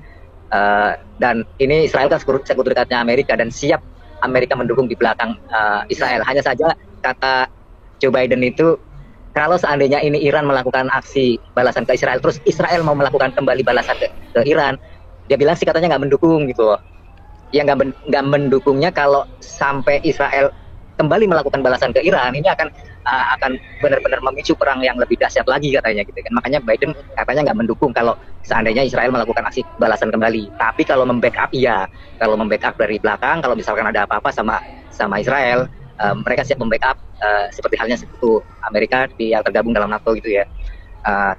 Dan ini Israel kan sekutu dekatnya Amerika, dan siap Amerika mendukung di belakang Israel. Hanya saja kata Joe Biden itu, kalau seandainya ini Iran melakukan aksi balasan ke Israel, terus Israel mau melakukan kembali balasan ke Iran, dia bilang sih katanya nggak mendukung gitu. Ya nggak mendukungnya kalau sampai Israel kembali melakukan balasan ke Iran, ini akan benar-benar memicu perang yang lebih dahsyat lagi katanya gitu kan. Makanya Biden katanya nggak mendukung kalau seandainya Israel melakukan aksi balasan kembali. Tapi kalau membackup kalau membackup dari belakang, kalau misalkan ada apa-apa sama Israel, mereka siap membackup seperti halnya sekutu Amerika yang tergabung dalam NATO gitu ya.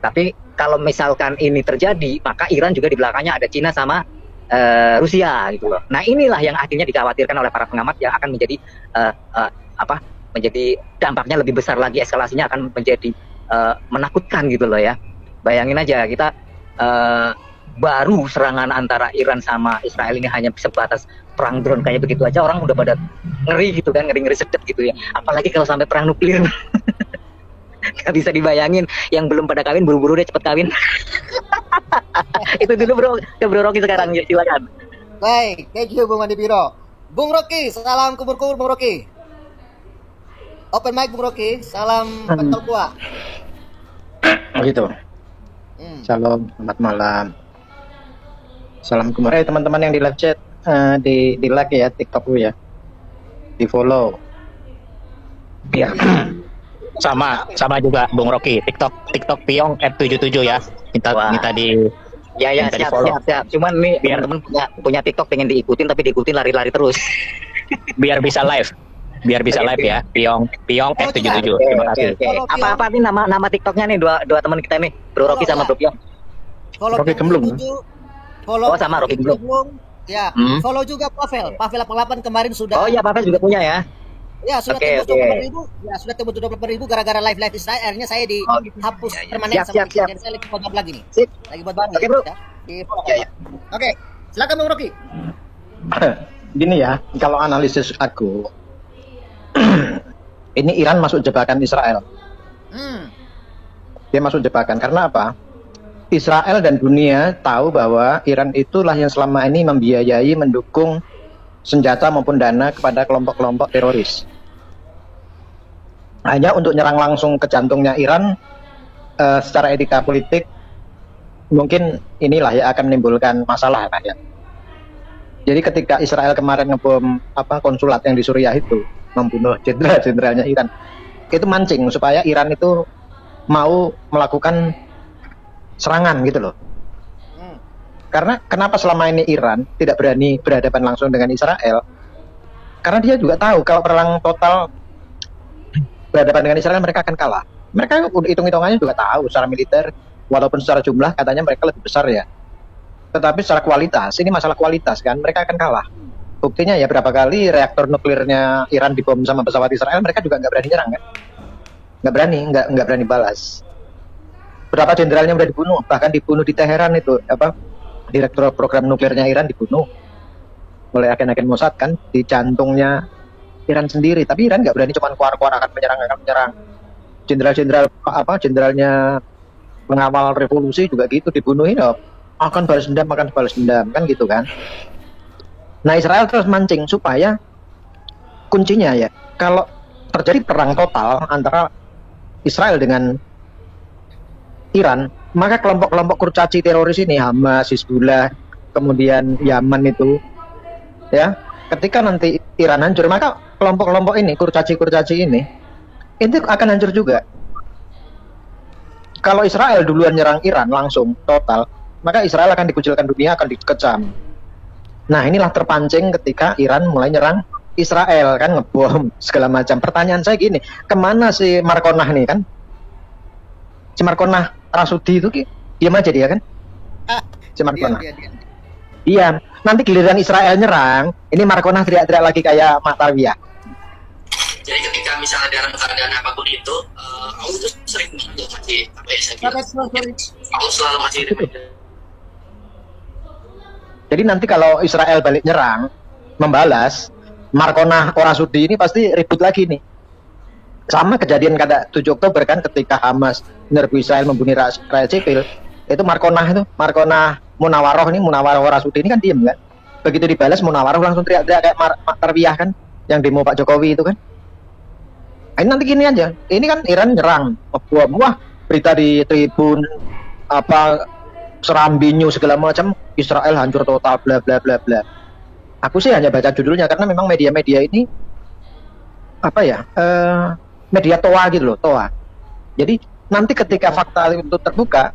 Tapi kalau misalkan ini terjadi, maka Iran juga di belakangnya ada Cina sama Rusia gitu loh. Nah inilah yang akhirnya dikhawatirkan oleh para pengamat, yang akan menjadi menjadi dampaknya lebih besar lagi, eskalasinya akan menjadi menakutkan gitu loh ya. Bayangin aja kita baru serangan antara Iran sama Israel ini hanya sebatas perang drone kayak begitu aja, orang udah pada ngeri gitu kan, ngeri sedep gitu ya. Apalagi kalau sampai perang nuklir. Gak bisa dibayangin, yang belum pada kawin buru-buru deh cepet kawin. Itu dulu bro, ke Bro Rocky sekarang ya, silakan. Baik, thank you Bung Andi Piro. Bung Rocky, salam kubur-kubur Bung Rocky. Open mic Bung Rocky, salam pentol kuah. Oh gitu. Shalom, selamat malam. Salam kemarin teman-teman yang di live chat, di like ya TikTok lu ya, di follow. Ya. Sama juga Bung Rocky, TikTok Piong @77 ya. Minta di siap. Cuman nih teman-teman punya TikTok pengen diikutin, tapi diikutin lari-lari terus. biar bisa live. Biar bisa live ya. Piong F77. Terima kasih. Apa nih nama TikToknya nih dua teman kita nih, Bro Rocky sama Bro Piong. Rocky Gemblung. Oh sama Rocky Gemblung. Ya, follow juga Pavel 88 kemarin sudah. Oh iya, Pavel juga punya ya. Ya, sudah tembus 28.000. Ya, sudah tembus 28.000 gara-gara live Israel. Akhirnya saya dihapus permanen sama siap. saya lagi buat lagi nih. Sip. Lagi buat baru. Oke, Bro. Ya. Oke, silakan Bang Rocky. Gini ya, kalau analisis aku, ini Iran masuk jebakan Israel. Dia masuk jebakan karena apa? Israel dan dunia tahu bahwa Iran itulah yang selama ini membiayai, mendukung senjata maupun dana kepada kelompok-kelompok teroris. Hanya untuk nyerang langsung ke jantungnya Iran, secara etika politik, mungkin inilah yang akan menimbulkan masalah ya. Jadi ketika Israel kemarin ngebom konsulat yang di Suriah itu, membunuh jenderal-jenderalnya Iran, itu mancing supaya Iran itu mau melakukan serangan gitu loh. Karena kenapa selama ini Iran tidak berani berhadapan langsung dengan Israel? Karena dia juga tahu kalau perang total berhadapan dengan Israel mereka akan kalah. Mereka hitung-hitungannya juga tahu secara militer, walaupun secara jumlah katanya mereka lebih besar ya. Tetapi secara kualitas, ini masalah kualitas kan, mereka akan kalah. Buktinya ya berapa kali reaktor nuklirnya Iran dibom sama pesawat Israel, mereka juga nggak berani nyerang kan? Nggak berani balas. Berapa jenderalnya udah dibunuh, bahkan dibunuh di Teheran itu direktur program nuklirnya Iran dibunuh oleh agen-agen Mossad kan di jantungnya Iran sendiri. Tapi Iran nggak berani, cuman keluar akan menyerang. Jenderalnya pengawal revolusi juga gitu dibunuhin, akan balas dendam kan gitu kan. Nah Israel terus mancing supaya kuncinya ya, kalau terjadi perang total antara Israel dengan Iran, maka kelompok-kelompok kurcaci teroris ini, Hamas, Hizbullah, kemudian Yaman itu, ya, ketika nanti Iran hancur, maka kelompok-kelompok ini, kurcaci ini, itu akan hancur juga. Kalau Israel duluan nyerang Iran langsung total, maka Israel akan dikucilkan dunia, akan dikecam. Nah inilah terpancing ketika Iran mulai nyerang Israel kan, ngebom segala macam. Pertanyaan saya gini, kemana si Markonah nih kan? Si Markonah Rasudi itu diam aja dia kan? Si Markonah. Iya, nanti giliran Israel nyerang, ini Markonah teriak-teriak lagi kayak Mak Tarwiyah. Jadi ketika misalnya dalam keadaan apapun itu, aku tuh sering masih aku selalu masih Jadi nanti kalau Israel balik nyerang, membalas, Markonah Rasudi ini pasti ribut lagi nih. Sama kejadian kada 7 Oktober kan, ketika Hamas menyerbu Israel, membunuh rakyat sipil, itu Markonah Munawaroh Rasudi ini kan diem kan. Begitu dibalas Munawaroh langsung teriak-teriak kayak Mak Tarwiyah kan, yang demo Pak Jokowi itu kan. Ini nanti gini aja, ini kan Iran nyerang, wah berita di Tribun Serambi News segala macam, Israel hancur total bla bla bla bla. Aku sih hanya baca judulnya karena memang media-media ini media toa gitu loh, toa. Jadi nanti ketika fakta itu terbuka,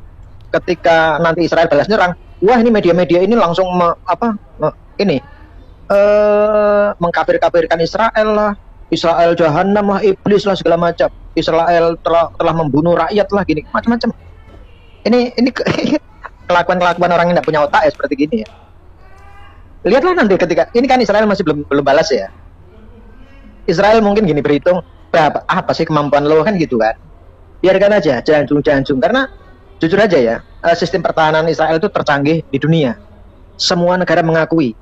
ketika nanti Israel balas nyerang, wah ini media-media ini langsung mengkafir-kafirkan Israel lah, Israel jahanam lah, iblis lah segala macam. Israel telah membunuh rakyat lah, gini macam-macam. Ini kelakuan orang yang tidak punya otak ya seperti gini ya. Lihatlah nanti ketika ini kan Israel masih belum balas ya. Israel mungkin gini berhitung, apa sih kemampuan lo kan gitu kan. Biarkan aja, jangan karena jujur aja ya, sistem pertahanan Israel itu tercanggih di dunia. Semua negara mengakui.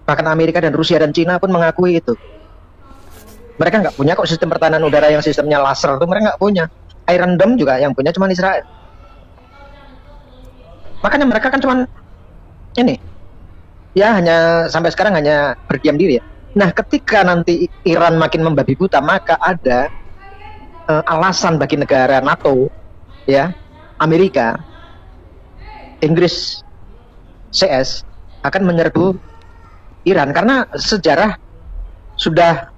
Bahkan Amerika dan Rusia dan Cina pun mengakui itu. Mereka nggak punya kok sistem pertahanan udara yang sistemnya laser itu, mereka nggak punya. Iron Dome juga yang punya cuma Israel. Makanya mereka kan cuma ini, ya hanya sampai sekarang hanya berdiam diri ya. Nah ketika nanti Iran makin membabi buta, maka ada alasan bagi negara NATO, ya, Amerika, Inggris, CS akan menyerbu Iran karena sejarah sudah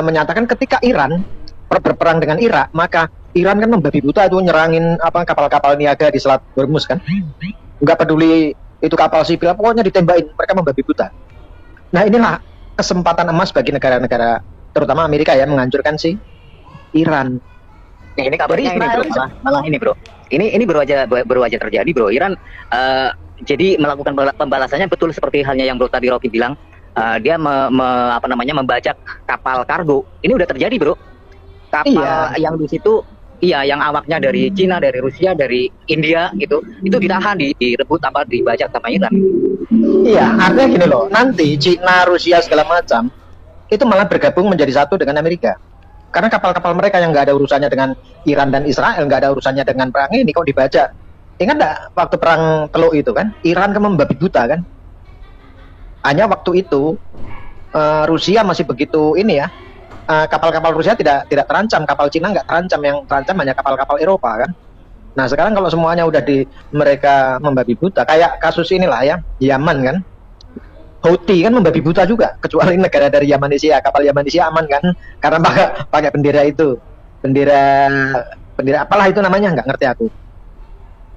menyatakan ketika Iran berperang dengan Irak, maka Iran kan membabi buta itu nyerangin kapal-kapal niaga di Selat Hormuz kan, nggak peduli itu kapal sipil, pokoknya ditembakin, mereka membabi buta. Nah inilah kesempatan emas bagi negara-negara, terutama Amerika ya, menghancurkan si Iran. Nih, ini kabarnya ini bro, malah ini bro. Ini baru aja terjadi bro. Iran jadi melakukan pembalasannya betul seperti halnya yang bro tadi Rocky bilang. Dia membajak kapal kargo. Ini udah terjadi bro. Kapal yang di situ, yang awaknya dari Cina, dari Rusia, dari India gitu, itu ditahan, direbut dibajak sama Iran. Iya, artinya gini loh. Nanti Cina, Rusia segala macam itu malah bergabung menjadi satu dengan Amerika. Karena kapal-kapal mereka yang nggak ada urusannya dengan Iran dan Israel, nggak ada urusannya dengan perang ini kok dibajak. Ingat nggak waktu perang Teluk itu kan, Iran kan membabi buta kan? Hanya waktu itu Rusia masih begitu ini ya, kapal-kapal Rusia tidak terancam, kapal Cina nggak terancam, yang terancam hanya kapal-kapal Eropa kan. Nah sekarang kalau semuanya udah mereka membabi buta, kayak kasus inilah ya, Yaman kan, Houthi kan membabi buta juga, kecuali negara dari Yamanesia, kapal Yamanesia aman kan, karena pakai bendera itu, bendera apalah itu namanya, nggak ngerti aku,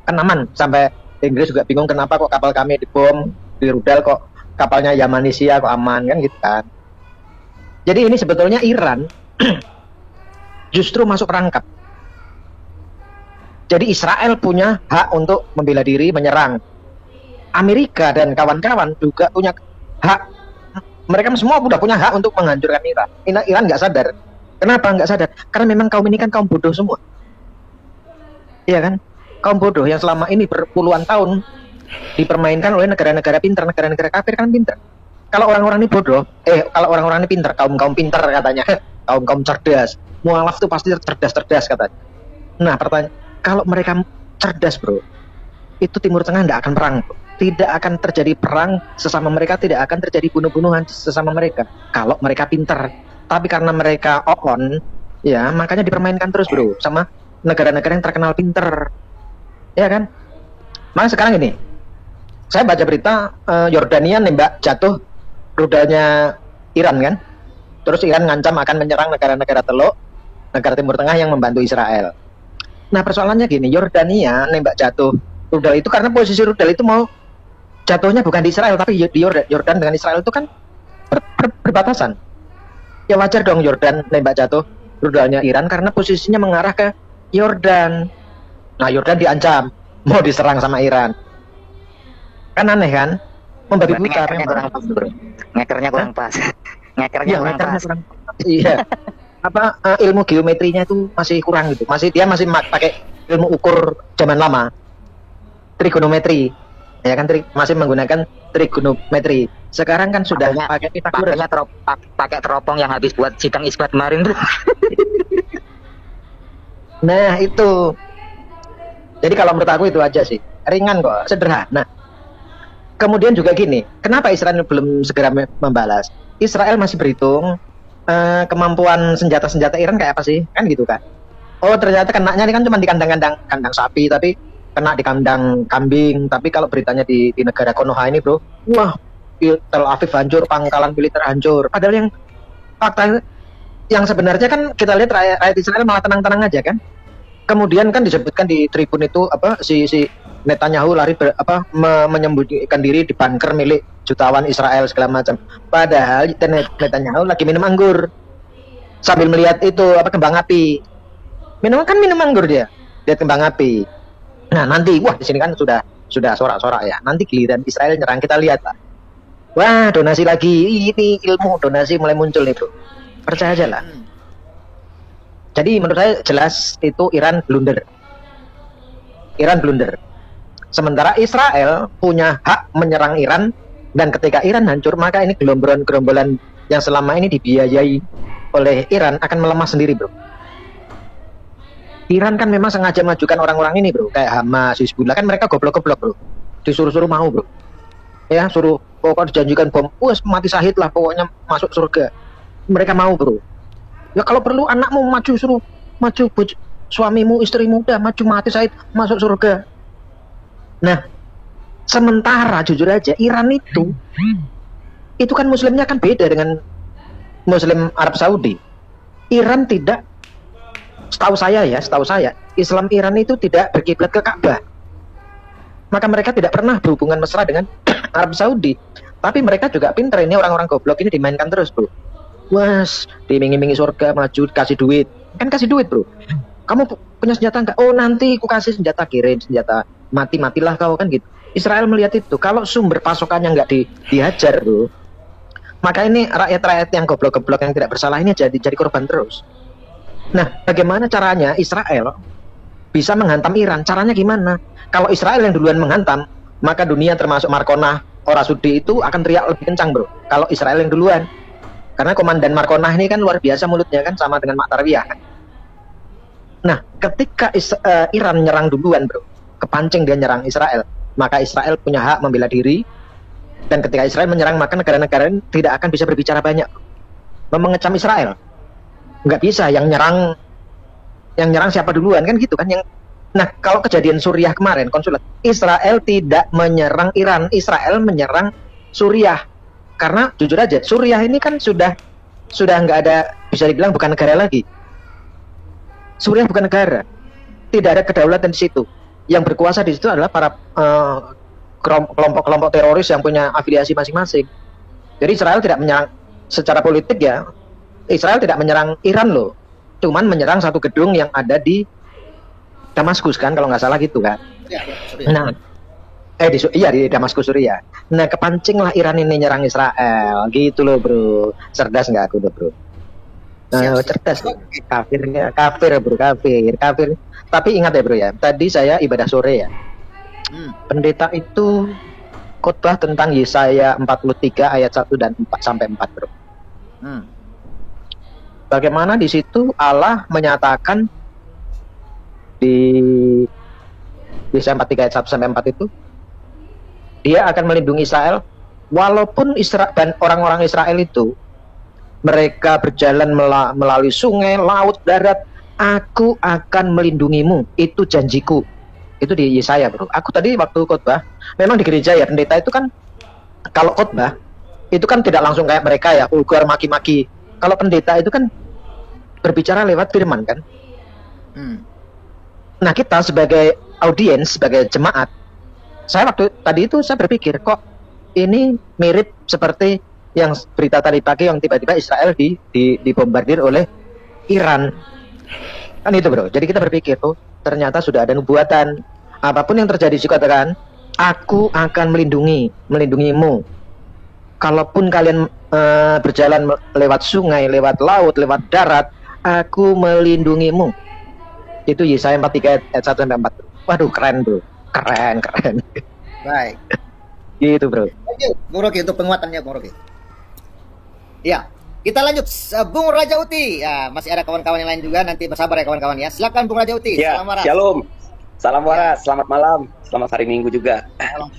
kan aman. Sampai Inggris juga bingung kenapa kok kapal kami dibom, di rudal kok kapalnya Yamanesia kok aman kan gitu kan. Jadi ini sebetulnya Iran justru masuk perangkap. Jadi Israel punya hak untuk membela diri, menyerang. Amerika dan kawan-kawan juga punya hak. Mereka semua udah punya hak untuk menghancurkan Iran. Iran nggak sadar. Kenapa nggak sadar? Karena memang kaum ini kan kaum bodoh semua. Iya kan? Kaum bodoh yang selama ini berpuluhan tahun dipermainkan oleh negara-negara pintar, negara-negara kafir kan pintar. Kalau orang-orang ini bodoh, kalau orang-orang ini pintar, kaum pintar katanya, kaum cerdas, mualaf tuh pasti cerdas katanya. Nah pertanyaan, kalau mereka cerdas bro, itu Timur Tengah tidak akan perang, bro. Tidak akan terjadi perang sesama mereka, tidak akan terjadi bunuh-bunuhan sesama mereka. Kalau mereka pintar, tapi karena mereka on, ya makanya dipermainkan terus bro, sama negara-negara yang terkenal pintar, ya kan? Makanya sekarang ini saya baca berita Yordania nembak jatuh rudalnya Iran kan, terus Iran ngancam akan menyerang negara-negara Teluk, negara Timur Tengah yang membantu Israel. Nah persoalannya gini, Yordania nembak jatuh rudal itu karena posisi rudal itu mau jatuhnya bukan di Israel tapi di Yordan dengan Israel itu kan berbatasan. Ya wajar dong Yordan nembak jatuh rudalnya Iran karena posisinya mengarah ke Yordan. Nah Yordan diancam mau diserang sama Iran. Kan aneh kan? Membabi buta. Ngekernya kurang pas bro. Ngekernya kurang pas. Ngekernya kurang pas. Iya. Ilmu geometrinya itu masih kurang gitu. Dia masih pakai ilmu ukur zaman lama. Trigonometri. Ya kan masih menggunakan trigonometri. Sekarang kan sudah pakai Pythagoras. Pakai teropong yang habis buat sidang isbat kemarin tuh. Nah, itu. Jadi kalau menurut aku itu aja sih. Ringan kok, sederhana. Kemudian juga gini, kenapa Israel belum segera membalas? Israel masih berhitung kemampuan senjata-senjata Iran kayak apa sih? Kan gitu kan. Oh ternyata kenanya ini kan cuma di kandang sapi, tapi kena di kandang kambing. Tapi kalau beritanya di negara Konoha ini bro, wah Tel Aviv hancur, pangkalan militer hancur. Padahal yang fakta yang sebenarnya kan kita lihat rakyat Israel malah tenang-tenang aja kan. Kemudian kan disebutkan di tribun itu si Netanyahu lari menyembunyikan diri di bunker milik jutawan Israel segala macam. Padahal Netanyahu lagi minum anggur sambil melihat itu kembang api. Minum anggur dia lihat kembang api. Nah nanti wah di sini kan sudah sorak-sorak ya. Nanti giliran Israel nyerang kita lihat lah. Wah donasi lagi, ini ilmu donasi mulai muncul nih bro. Percaya aja lah. Jadi menurut saya jelas itu Iran blunder. Sementara Israel punya hak menyerang Iran, dan ketika Iran hancur maka ini gerombolan yang selama ini dibiayai oleh Iran akan melemah sendiri bro. Iran kan memang sengaja majukan orang-orang ini bro, kayak Hamas, Hizbullah kan mereka goblok-goblok bro, disuruh-suruh mau bro, ya suruh pokoknya dijanjikan bom, mati syahid lah pokoknya masuk surga, mereka mau bro. Ya kalau perlu anakmu suruh maju, suamimu, istrimu udah maju mati syahid masuk surga. Nah, sementara jujur aja Iran itu kan muslimnya kan beda dengan Muslim Arab Saudi. Iran tidak, setahu saya Islam Iran itu tidak berkiblat ke Ka'bah. Maka mereka tidak pernah berhubungan mesra dengan Arab Saudi. Tapi mereka juga pinter, ini orang-orang goblok ini dimainkan terus, bro. Was, dimingi-mingi surga, maju, kasih duit. Kan kasih duit, bro. Kamu punya senjata enggak? Oh, nanti aku kasih senjata, kirim senjata. Mati-matilah kau, kan gitu. Israel melihat itu. Kalau sumber pasokannya enggak dihajar, bro, maka ini rakyat-rakyat yang goblok-goblok yang tidak bersalah ini jadi korban terus. Nah, bagaimana caranya Israel bisa menghantam Iran? Caranya gimana? Kalau Israel yang duluan menghantam, maka dunia termasuk Markonah, Orasudi itu akan teriak lebih kencang, bro. Kalau Israel yang duluan. Karena komandan Markonah ini kan luar biasa mulutnya kan, sama dengan Mak Tarwiyah kan. Nah, ketika Iran nyerang duluan, bro, kepancing dia nyerang Israel, maka Israel punya hak membela diri. Dan ketika Israel menyerang, maka negara-negara tidak akan bisa berbicara banyak, mengecam Israel. Nggak bisa, yang nyerang siapa duluan kan gitu kan. Nah, kalau kejadian Suriah kemarin, konsulat Israel tidak menyerang Iran, Israel menyerang Suriah. Karena jujur aja, Suriah ini kan sudah nggak ada, bisa dibilang bukan negara lagi. Suriah bukan negara, tidak ada kedaulatan di situ. Yang berkuasa di situ adalah para kelompok-kelompok teroris yang punya afiliasi masing-masing. Jadi Israel tidak menyerang secara politik ya. Israel tidak menyerang Iran loh, cuman menyerang satu gedung yang ada di Damaskus kan, kalau nggak salah gitu kan. Nah, di Damaskus, Suriah. Nah, kepancinglah Iran ini nyerang Israel, gitu loh, bro. Cerdas nggak aku, bro? Cerdas. Kafir, bro, kafir. Tapi ingat ya, bro ya. Tadi saya ibadah sore ya. Pendeta itu khotbah tentang Yesaya 43 ayat 1 dan 4 sampai 4, bro. Bagaimana di situ Allah menyatakan di Yesaya 43 ayat 1 sampai 4 itu, Dia akan melindungi Israel walaupun dan orang-orang Israel itu mereka berjalan melalui sungai, laut, darat, aku akan melindungimu, itu janjiku. Itu di Yesaya, bro. Aku tadi waktu khotbah, memang di gereja ya, pendeta itu kan kalau khotbah itu kan tidak langsung kayak mereka ya, vulgar maki-maki. Kalau pendeta itu kan berbicara lewat firman kan. Nah, kita sebagai audiens, sebagai jemaat, saya waktu tadi itu saya berpikir, kok ini mirip seperti yang berita tadi pagi yang tiba-tiba Israel dibombardir oleh Iran. Kan itu, bro. Jadi kita berpikir, oh ternyata sudah ada nubuatan. Apapun yang terjadi dikatakan, aku akan melindungimu. Kalaupun kalian berjalan lewat sungai, lewat laut, lewat darat, aku melindungimu. Itu Yesaya 43 ayat 1 sampai 4. Waduh, keren, bro. Keren. Baik. Gitu, bro. Thank you, Bung Rocky, untuk penguatannya, Bung Rocky. Ya, kita lanjut. Bung Raja Uti. Ya, masih ada kawan-kawan yang lain juga. Nanti bersabar ya kawan-kawan ya. Silakan Bung Raja Uti. Ya, shalom. Salam waras, selamat malam. Selamat hari Minggu juga.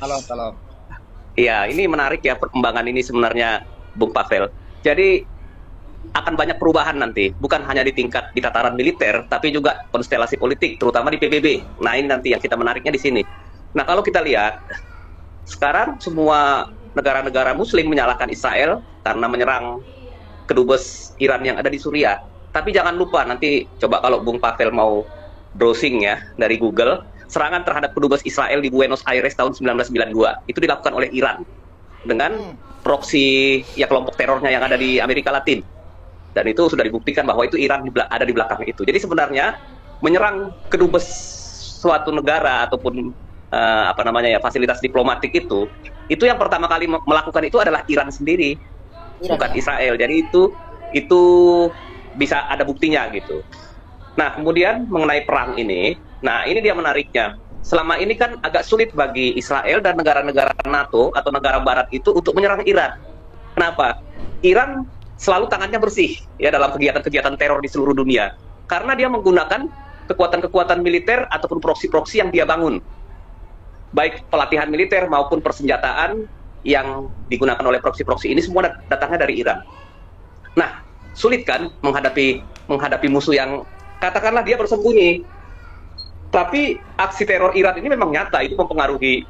Salam. Iya, ini menarik ya perkembangan ini sebenarnya, Bung Pavel. Jadi akan banyak perubahan nanti, bukan hanya di tataran militer, tapi juga konstelasi politik, terutama di PBB. Nah, ini nanti yang kita menariknya di sini. Nah, kalau kita lihat, sekarang semua negara-negara Muslim menyalahkan Israel karena menyerang kedubes Iran yang ada di Suriah. Tapi jangan lupa, nanti coba kalau Bung Pavel mau browsing ya, dari Google, serangan terhadap kedubes Israel di Buenos Aires tahun 1992, itu dilakukan oleh Iran dengan proksi ya kelompok terornya yang ada di Amerika Latin. Dan itu sudah dibuktikan bahwa itu Iran ada di belakang itu. Jadi sebenarnya menyerang kedubes suatu negara ataupun fasilitas diplomatik itu yang pertama kali melakukan itu adalah Iran sendiri, bukan Israel. Jadi itu bisa ada buktinya gitu. Nah, kemudian mengenai perang ini, nah ini dia menariknya. Selama ini kan agak sulit bagi Israel dan negara-negara NATO atau negara Barat itu untuk menyerang Iran. Kenapa? Iran selalu tangannya bersih ya dalam kegiatan-kegiatan teror di seluruh dunia, karena dia menggunakan kekuatan-kekuatan militer ataupun proksi-proksi yang dia bangun, baik pelatihan militer maupun persenjataan yang digunakan oleh proksi-proksi ini semua datangnya dari Iran. Nah, sulit kan menghadapi musuh yang katakanlah dia bersembunyi, tapi aksi teror Iran ini memang nyata, itu mempengaruhi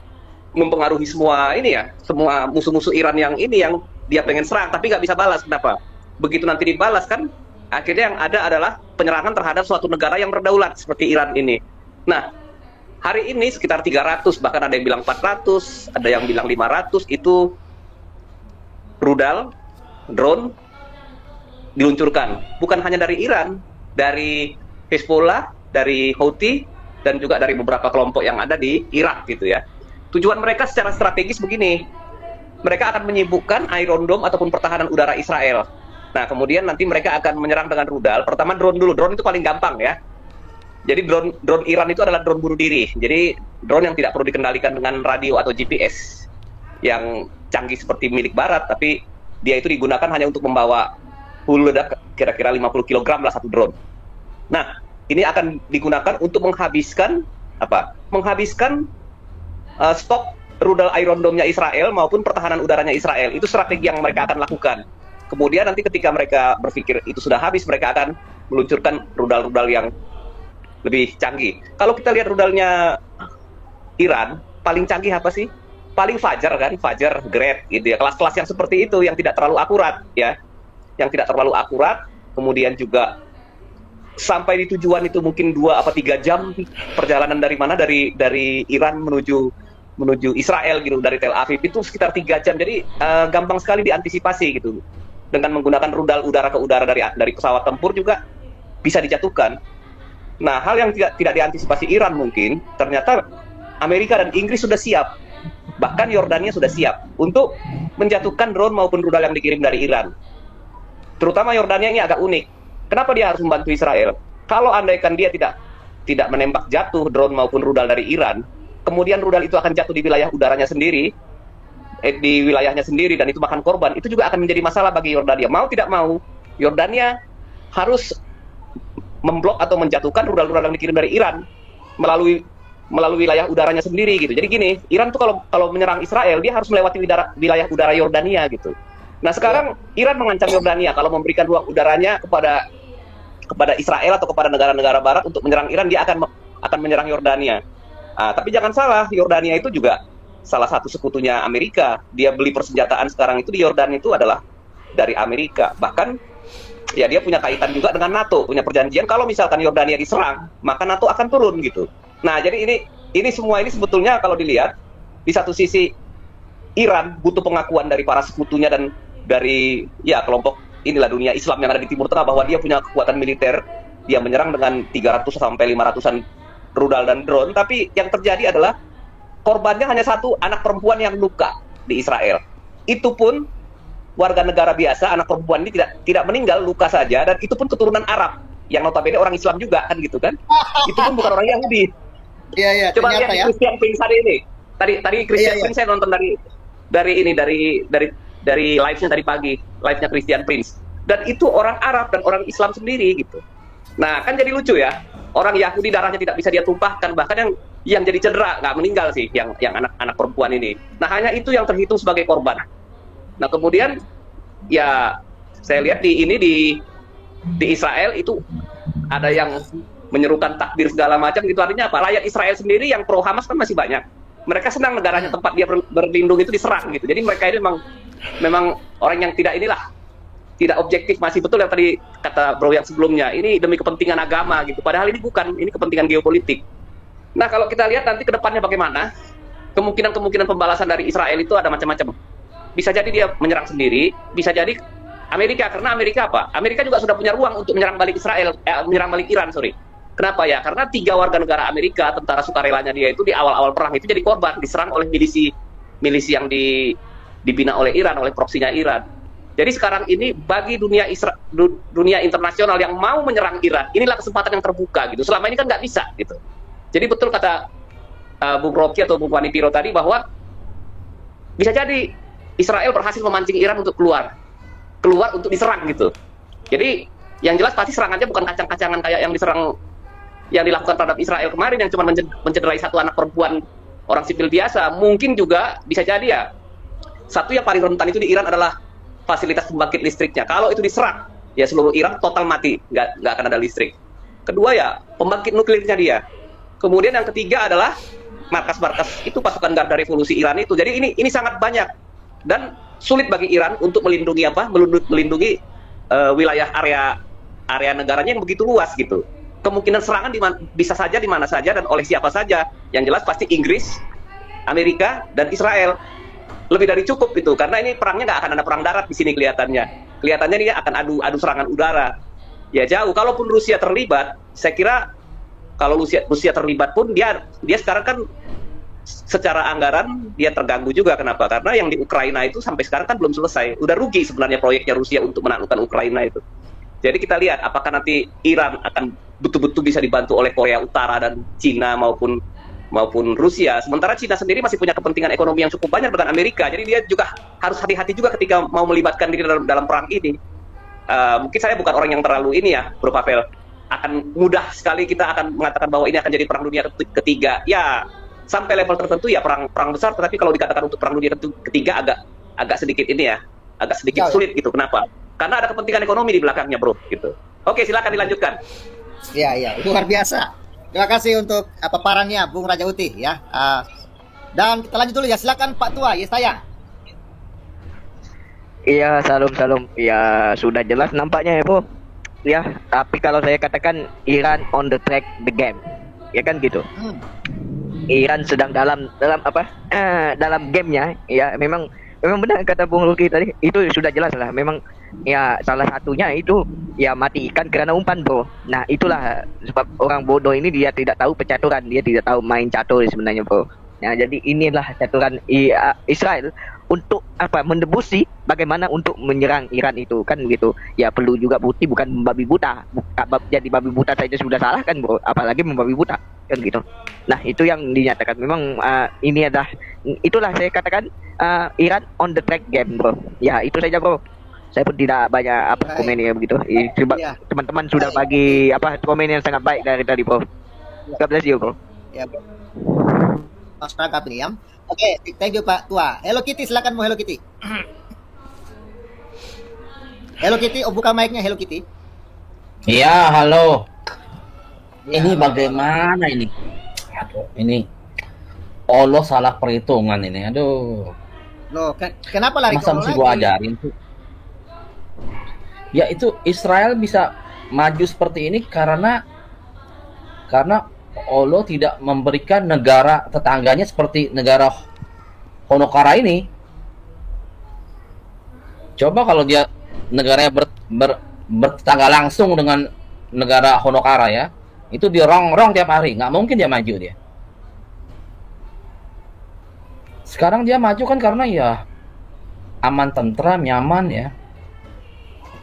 semua semua musuh-musuh Iran yang dia pengen serang tapi nggak bisa balas. Kenapa? Begitu nanti dibalas kan, akhirnya yang ada adalah penyerangan terhadap suatu negara yang berdaulat seperti Iran ini. Nah, hari ini sekitar 300, bahkan ada yang bilang 400, ada yang bilang 500, itu rudal, drone diluncurkan. Bukan hanya dari Iran, dari Hezbollah, dari Houthi, dan juga dari beberapa kelompok yang ada di Irak gitu ya. Tujuan mereka secara strategis begini, mereka akan menyibukkan Iron Dome ataupun pertahanan udara Israel. Nah, kemudian nanti mereka akan menyerang dengan rudal. Pertama drone dulu, drone itu paling gampang ya. Jadi drone Iran itu adalah drone bunuh diri. Jadi drone yang tidak perlu dikendalikan dengan radio atau GPS yang canggih seperti milik Barat, tapi dia itu digunakan hanya untuk membawa hulu ledak kira-kira 50 kg lah satu drone. Nah, ini akan digunakan untuk menghabiskan apa? Menghabiskan stok rudal Iron Dome-nya Israel maupun pertahanan udaranya Israel. Itu strategi yang mereka akan lakukan. Kemudian nanti ketika mereka berpikir itu sudah habis, mereka akan meluncurkan rudal-rudal yang lebih canggih. Kalau kita lihat rudalnya Iran, paling canggih apa sih? Paling Fajar kan, Fajar, Grad gitu ya. Kelas-kelas yang seperti itu yang tidak terlalu akurat ya. Yang tidak terlalu akurat, kemudian juga sampai di tujuan itu mungkin 2 atau 3 jam perjalanan dari mana, dari Iran menuju Israel gitu, dari Tel Aviv itu sekitar 3 jam. Jadi gampang sekali diantisipasi gitu. Dengan menggunakan rudal udara ke udara dari pesawat tempur juga bisa dijatuhkan. Nah, hal yang tidak diantisipasi Iran mungkin, ternyata Amerika dan Inggris sudah siap. Bahkan Yordania sudah siap untuk menjatuhkan drone maupun rudal yang dikirim dari Iran. Terutama Yordania ini agak unik. Kenapa dia harus membantu Israel? Kalau andaikan dia tidak menembak jatuh drone maupun rudal dari Iran, kemudian rudal itu akan jatuh di wilayah udaranya sendiri, di wilayahnya sendiri, dan itu makan korban, itu juga akan menjadi masalah bagi Yordania. Mau tidak mau, Yordania harus memblok atau menjatuhkan rudal-rudal yang dikirim dari Iran melalui wilayah udaranya sendiri gitu. Jadi gini, Iran tuh kalau menyerang Israel, dia harus melewati wilayah udara Yordania gitu. Nah, sekarang Iran mengancam Yordania kalau memberikan ruang udaranya kepada Israel atau kepada negara-negara Barat untuk menyerang Iran, dia akan menyerang Yordania. Tapi jangan salah, Yordania itu juga salah satu sekutunya Amerika. Dia beli persenjataan sekarang itu di Yordania itu adalah dari Amerika. Bahkan ya dia punya kaitan juga dengan NATO, punya perjanjian kalau misalkan Yordania diserang, maka NATO akan turun gitu. Nah, jadi ini semua ini sebetulnya kalau dilihat, di satu sisi Iran butuh pengakuan dari para sekutunya dan dari ya kelompok inilah dunia Islam yang ada di Timur Tengah bahwa dia punya kekuatan militer, dia menyerang dengan 300 sampai 500-an rudal dan drone, tapi yang terjadi adalah korbannya hanya satu anak perempuan yang luka di Israel. Itu pun warga negara biasa, anak perempuan ini tidak meninggal, luka saja, dan itu pun keturunan Arab yang notabene orang Islam juga kan gitu kan. Itu pun bukan orang Yahudi. Iya, Coba lihat ya. Christian Prince hari ini. Tadi Christian Prince saya nonton dari live-nya tadi pagi, live-nya Christian Prince. Dan itu orang Arab dan orang Islam sendiri gitu. Nah, kan jadi lucu ya. Orang Yahudi darahnya tidak bisa dia tumpahkan, bahkan yang jadi cedera nggak meninggal sih, yang anak-anak perempuan ini. Nah, hanya itu yang terhitung sebagai korban. Nah, kemudian ya saya lihat di Israel itu ada yang menyerukan takbir segala macam gitu. Artinya apa? Rakyat Israel sendiri yang pro Hamas kan masih banyak. Mereka senang negaranya tempat dia berlindung itu diserang gitu. Jadi mereka ini memang orang yang tidak objektif. Masih betul yang tadi kata bro yang sebelumnya, ini demi kepentingan agama gitu, padahal ini bukan, ini kepentingan geopolitik. Nah, kalau kita lihat nanti ke depannya bagaimana, kemungkinan pembalasan dari Israel itu ada macam-macam. Bisa jadi dia menyerang sendiri, bisa jadi Amerika, karena Amerika apa? Amerika juga sudah punya ruang untuk menyerang balik Iran, sorry. Kenapa ya? Karena 3 warga negara Amerika, tentara sukarelanya dia itu di awal-awal perang itu jadi korban, diserang oleh milisi yang dibina oleh Iran, oleh proksinya Iran. Jadi sekarang ini bagi dunia internasional yang mau menyerang Iran, inilah kesempatan yang terbuka gitu. Selama ini kan nggak bisa gitu. Jadi betul kata Bung Rocky atau Bung Wani Piro tadi bahwa bisa jadi Israel berhasil memancing Iran untuk keluar untuk diserang gitu. Jadi yang jelas pasti serangannya bukan kacang-kacangan kayak yang dilakukan terhadap Israel kemarin yang cuma mencederai satu anak perempuan orang sipil biasa. Mungkin juga bisa jadi ya, satu yang paling rentan itu di Iran adalah fasilitas pembangkit listriknya. Kalau itu diserang, ya seluruh Iran total mati, nggak akan ada listrik. Kedua ya, pembangkit nuklirnya dia. Kemudian yang ketiga adalah markas-markas itu pasukan garda revolusi Iran itu. Jadi ini sangat banyak dan sulit bagi Iran untuk melindungi wilayah area negaranya yang begitu luas gitu. Kemungkinan serangan bisa saja di mana saja dan oleh siapa saja. Yang jelas pasti Inggris, Amerika, dan Israel. lebih dari cukup itu, karena ini perangnya nggak akan ada perang darat di sini kelihatannya. Kelihatannya ini akan adu serangan udara. Ya jauh. Kalaupun Rusia terlibat, saya kira kalau Rusia terlibat pun dia sekarang kan secara anggaran dia terganggu juga. Kenapa? Karena yang di Ukraina itu sampai sekarang kan belum selesai. Udah rugi sebenarnya proyeknya Rusia untuk menaklukkan Ukraina itu. Jadi kita lihat apakah nanti Iran akan betul-betul bisa dibantu oleh Korea Utara dan Cina maupun Rusia. Sementara Cina sendiri masih punya kepentingan ekonomi yang cukup banyak dengan Amerika. Jadi dia juga harus hati-hati juga ketika mau melibatkan diri dalam perang ini. Mungkin saya bukan orang yang terlalu ini ya, Bro Pavel. Akan mudah sekali kita akan mengatakan bahwa ini akan jadi perang dunia ketiga. Ya, sampai level tertentu ya perang besar. Tetapi kalau dikatakan untuk perang dunia ketiga agak sedikit ini ya, agak sedikit sulit gitu. Kenapa? Karena ada kepentingan ekonomi di belakangnya, Bro. Gitu. Oke, silakan dilanjutkan. Ya, luar biasa. Terima kasih untuk paparannya, Bung Raja Uti ya. Dan kita lanjut dulu ya. Silakan Pak Tua, Yesaya. Iya, salam. Ya, sudah jelas nampaknya ya, Bro. Ya, tapi kalau saya katakan Iran on the track the game. Ya kan gitu. Iran sedang dalam apa? Dalam gamenya. Ya, memang benar kata Bung Luki tadi. Itu sudah jelas lah. Memang ya salah satunya itu ya mati ikan karena umpan, Bro. Nah, itulah sebab orang bodoh ini dia tidak tahu percaturan, dia tidak tahu main catur sebenarnya, Bro. Nah, jadi inilah caturan Israel untuk mendebusi bagaimana untuk menyerang Iran itu kan gitu. Ya perlu juga bukti, bukan membabi buta. Jadi babi buta saja sudah salah kan, Bro, apalagi membabi buta kan gitu. Nah, itu yang dinyatakan memang ini adalah itulah saya katakan Iran on the track game, Bro. Ya, itu saja, Bro. Saya pun tidak banyak komen ya begitu. Teman-teman sudah bagi komen yang sangat baik dari tadi, Bro. God bless you, Bro. Ya, Mas Rangkap ini ya. Oke, thank you Pak Tua. Hello Kitty, silakan mau Hello Kitty. Hello Kitty, buka mic-nya Hello Kitty. Iya, halo. Ya, Ini bagaimana ini? Aduh, ini Allah salah perhitungan ini. Aduh. Loh, kenapa lari masa mesti gua ajarin tuh? Ya itu Israel bisa maju seperti ini karena Allah tidak memberikan negara tetangganya seperti negara Honokara ini. Coba kalau dia negaranya bertetangga langsung dengan negara Honokara ya, itu dirongrong tiap hari, nggak mungkin dia maju dia. Sekarang dia maju kan karena ya aman, tentram, nyaman ya.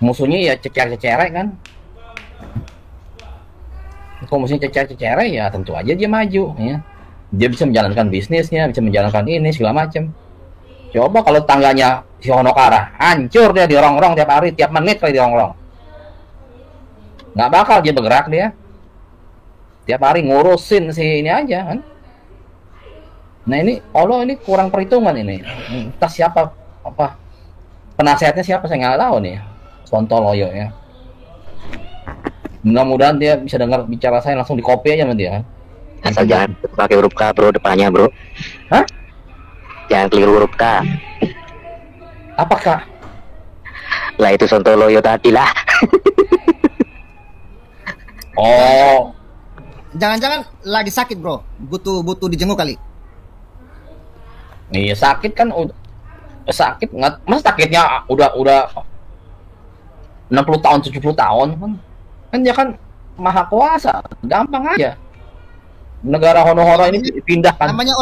Musuhnya ya cecer-cecerek kan. Kalau musuhnya cecer-cecerek ya tentu aja dia maju ya. Dia bisa menjalankan bisnisnya, bisa menjalankan ini segala macam. Coba kalau tangganya si Honokara, hancur dia, dirongrong tiap hari, tiap menit kali dirongrong. Nggak bakal dia bergerak dia. Tiap hari ngurusin si ini aja kan. Nah ini Allah ini kurang perhitungan ini. Entah siapa penasehatnya siapa saya nggak tahu nih. Sontoloyo ya. Mudah-mudahan dia bisa dengar bicara saya, langsung di copy aja sama dia kan. Asal jangan pakai huruf K, Bro, depannya, Bro. Hah? Jangan keliru huruf K. Apakah? Lah itu Sontoloyo tadi lah. Oh. Jangan-jangan lagi sakit, Bro. Butuh dijenguk kali. Iya sakit kan, sakit nggak? Mas sakitnya udah 60 tahun 70 tahun kan dia kan maha kuasa, gampang aja. Negara Honokara ini pindah kan. Namanya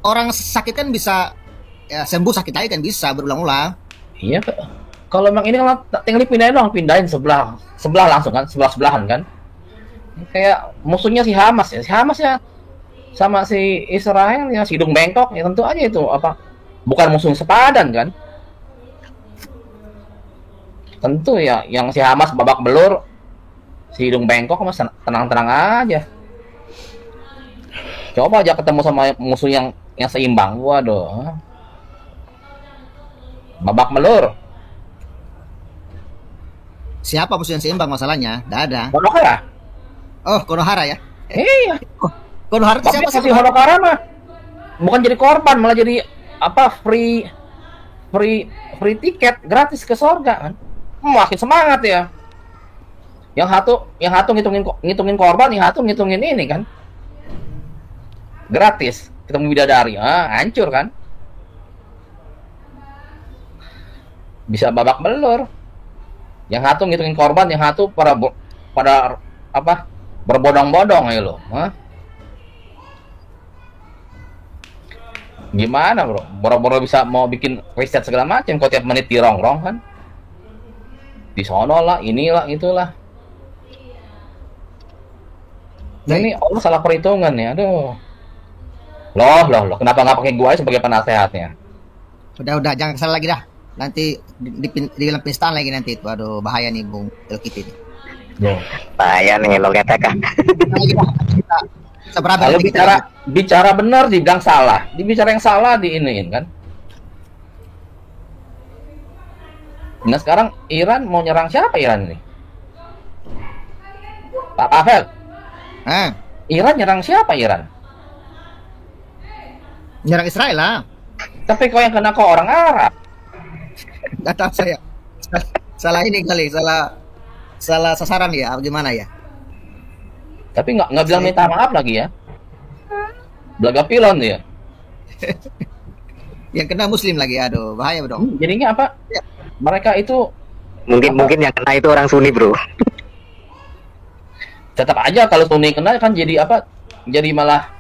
orang sakit kan bisa ya, sembuh sakit aja kan bisa berulang-ulang. Iya, kalau memang ini kan tinggal pindahin sebelah langsung kan, sebelahan kan. Kayak musuhnya si Hamas ya sama si Israel ya, si hidung bengkok ya, tentu aja itu bukan musuh sepadan kan. Tentu ya yang si Hamas babak belur, si hidung bengkok mas tenang-tenang aja. Coba aja ketemu sama musuh yang seimbang, waduh, babak belur. Siapa musuh yang seimbang masalahnya? Nggak ada. Honokara. Oh, Konohara ya? Iya. Konohara itu siapa sih? Honokara mah bukan jadi korban, malah jadi free tiket gratis ke surga kan. Makin semangat ya. Yang satu ngitungin korban, yang satu ngitungin ini kan. Gratis ketemu bidadari, hancur kan. bisa babak belur. Yang satu ngitungin korban, yang satu pada apa berbodong-bodong ya lo. Hah? Gimana bro? Boro-boro bisa mau bikin riset segala macam, kok tiap menit dirongrong kan? Di sono lah, inilah, itulah. Nah, ini Allah salah perhitungan ya, aduh. Loh, kenapa nggak pakai gua sebagai penasehatnya? Udah, jangan kesal lagi dah. Nanti di dalam penistaan lagi nanti itu. Aduh, bahaya nih Bung Elkiti nih. Bahaya nih lo katakan. Kalau bicara benar dibilang salah, dibicara yang salah diiniin kan. Nah sekarang Iran mau nyerang siapa Iran ini? Pak Pavel. Iran nyerang siapa Iran? Nyerang Israel lah. Tapi kok yang kena kok orang Arab? Gak tahu saya. Salah ini kali, salah sasaran ya, gimana ya? Tapi nggak bilang minta maaf lagi ya? Belaga pilon dia. Yang kena Muslim lagi, aduh bahaya dong. Jadinya apa? Ya. Mereka itu mungkin yang kena itu orang Sunni bro. Tetap aja kalau Sunni kena kan jadi apa? Jadi malah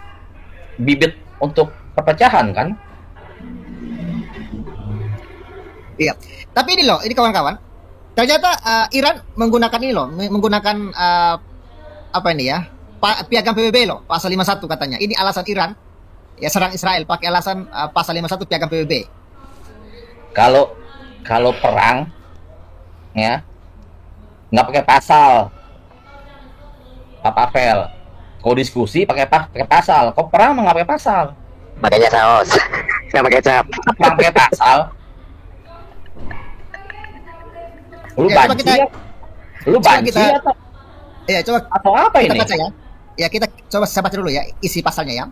bibit untuk perpecahan kan? Iya. Tapi ini loh, ini kawan-kawan. Ternyata Iran menggunakan ini loh, menggunakan apa ini ya? Piagam PBB loh, pasal 51 katanya. Ini alasan Iran ya serang Israel pakai alasan pasal 51 piagam PBB. Kalau perang ya nggak pakai pasal Pak Pavel. Kalau diskusi pakai pasal. Kok perang nggak pakai pasal? Makanya saus sama kecap. Perang pakai pasal. Lu banci atau? Iya, coba atau apa ini? Baca ya. Ya, kita coba saya baca dulu ya isi pasalnya ya.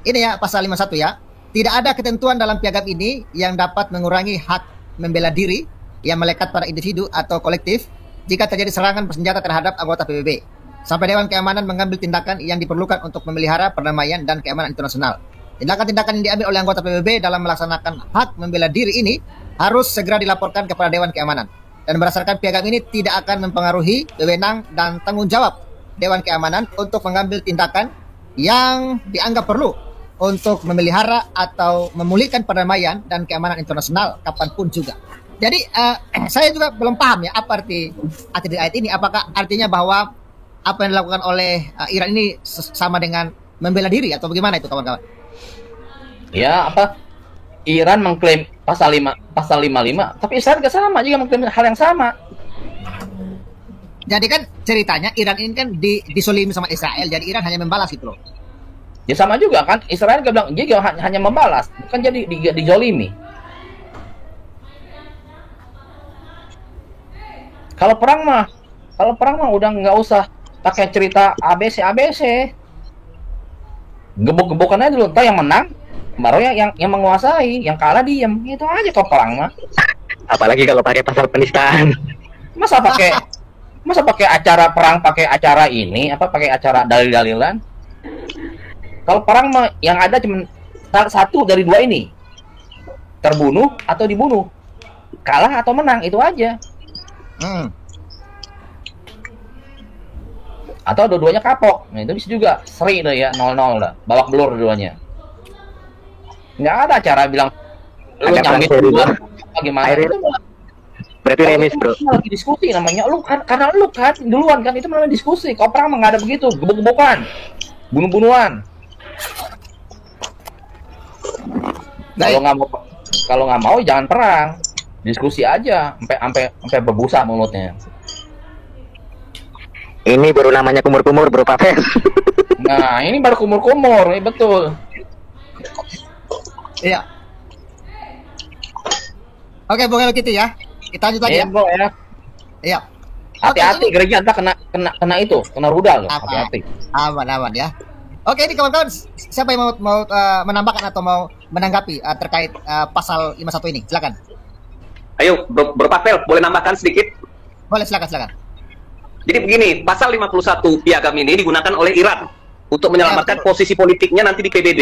Ini ya pasal 51 ya. Tidak ada ketentuan dalam piagam ini yang dapat mengurangi hak membela diri yang melekat pada individu atau kolektif jika terjadi serangan bersenjata terhadap anggota PBB. Sampai Dewan Keamanan mengambil tindakan yang diperlukan untuk memelihara perdamaian dan keamanan internasional. Tindakan-tindakan yang diambil oleh anggota PBB dalam melaksanakan hak membela diri ini harus segera dilaporkan kepada Dewan Keamanan. Dan berdasarkan piagam ini tidak akan mempengaruhi wewenang dan tanggung jawab Dewan Keamanan untuk mengambil tindakan yang dianggap perlu untuk memelihara atau memulihkan perdamaian dan keamanan internasional kapanpun juga. Jadi saya juga belum paham ya apa arti dari ayat ini. Apakah artinya bahwa apa yang dilakukan oleh Iran ini sama dengan membela diri atau bagaimana itu kawan-kawan? Ya apa? Iran mengklaim pasal 55, tapi Israel juga sama juga mengklaim hal yang sama. Jadi kan ceritanya Iran ini kan disolimi sama Israel, jadi Iran hanya membalas gitu loh. Ya sama juga kan, Israel juga bilang dia hanya membalas, bukan jadi dijolimi. Kalau perang mah udah nggak usah pakai cerita ABC. Gebuk-gebukan aja dulu, entah yang menang baru yang menguasai, yang kalah diem. Itu aja kok perang mah. Apalagi kalau pakai pasal penistaan. Masa pakai acara perang, pakai acara ini, pakai acara dalil-dalilan. Kalau perang mah yang ada cuma satu dari dua ini. Terbunuh atau dibunuh. Kalah atau menang, itu aja. Atau dua-duanya kapok. Nah, itu bisa juga seri tuh ya, 0-0 dah. Babak belur dua-duanya. Nggak ada cara bilang lu nyambit duluan bagaimana. Itu berarti remis bro. Lagi diskusi namanya lu kan, karena lu kan duluan kan, itu namanya diskusi. Kalau perang mah nggak ada begitu, gebuk-gebukan, bunuh-bunuhan. Kalau nggak mau jangan perang, diskusi aja sampai berbusa mulutnya. Ini baru namanya kumur-kumur bro Pavel. Nah ini baru kumur-kumur, ini betul. Iya. Oke, Bung gitu ya. Kita lanjut lagi ya. Bro ya. Iya. Hati-hati gereja entah kena itu, kena rudal loh. Hati-hati. Aman ya. Oke, ini kawan-kawan siapa yang mau menambahkan atau mau menanggapi terkait pasal 51 ini? Silakan. Ayo, Bro Pavel, boleh nambahkan sedikit? Boleh, silakan. Jadi begini, pasal 51 piagam ini digunakan oleh Iran untuk menyelamatkan posisi politiknya nanti di PBB.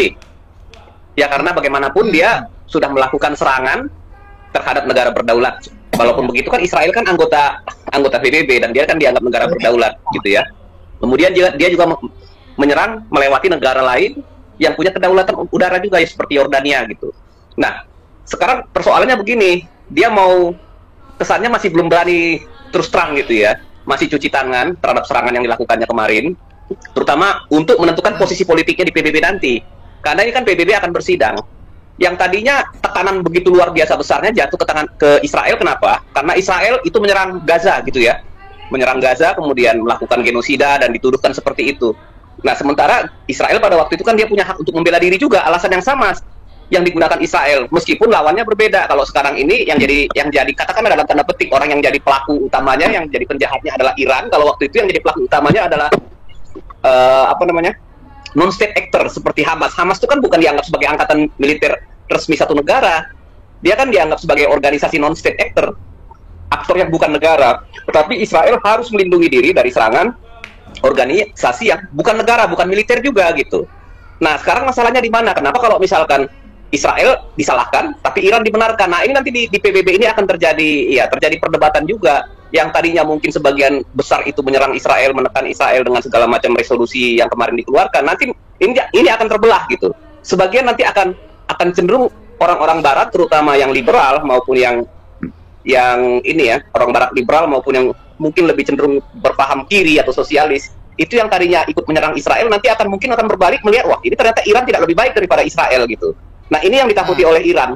Ya karena bagaimanapun dia sudah melakukan serangan terhadap negara berdaulat Walaupun begitu kan Israel kan anggota PBB dan dia kan dianggap negara berdaulat gitu ya. Kemudian dia juga menyerang melewati negara lain yang punya kedaulatan udara juga ya, seperti Yordania gitu. Nah, sekarang persoalannya begini, dia mau kesannya masih belum berani terus terang gitu ya, masih cuci tangan terhadap serangan yang dilakukannya kemarin, terutama untuk menentukan posisi politiknya di PBB nanti. Karena ini kan PBB akan bersidang. Yang tadinya tekanan begitu luar biasa besarnya jatuh ke Israel. Kenapa? Karena Israel itu menyerang Gaza gitu ya, menyerang Gaza kemudian melakukan genosida dan dituduhkan seperti itu. Nah, sementara Israel pada waktu itu kan dia punya hak untuk membela diri juga, alasan yang sama yang digunakan Israel, meskipun lawannya berbeda. Kalau sekarang ini yang jadi katakanlah dalam tanda petik orang yang jadi pelaku utamanya, yang jadi penjahatnya adalah Iran. Kalau waktu itu yang jadi pelaku utamanya adalah non-state actor seperti Hamas. Hamas itu kan bukan dianggap sebagai angkatan militer resmi satu negara. Dia kan dianggap sebagai organisasi non-state actor, aktor yang bukan negara. Tetapi Israel harus melindungi diri dari serangan organisasi yang bukan negara, bukan militer juga gitu. Nah, sekarang masalahnya di mana? Kenapa kalau misalkan Israel disalahkan, tapi Iran dibenarkan? Nah, ini nanti di PBB ini akan terjadi perdebatan juga. Yang tadinya mungkin sebagian besar itu menyerang Israel, menekan Israel dengan segala macam resolusi yang kemarin dikeluarkan, nanti ini akan terbelah gitu. Sebagian nanti akan cenderung orang-orang Barat, terutama yang liberal maupun yang ini ya, orang Barat liberal maupun yang mungkin lebih cenderung berpaham kiri atau sosialis, itu yang tadinya ikut menyerang Israel nanti mungkin akan berbalik melihat, wah ini ternyata Iran tidak lebih baik daripada Israel gitu. Nah, ini yang ditakuti oleh Iran.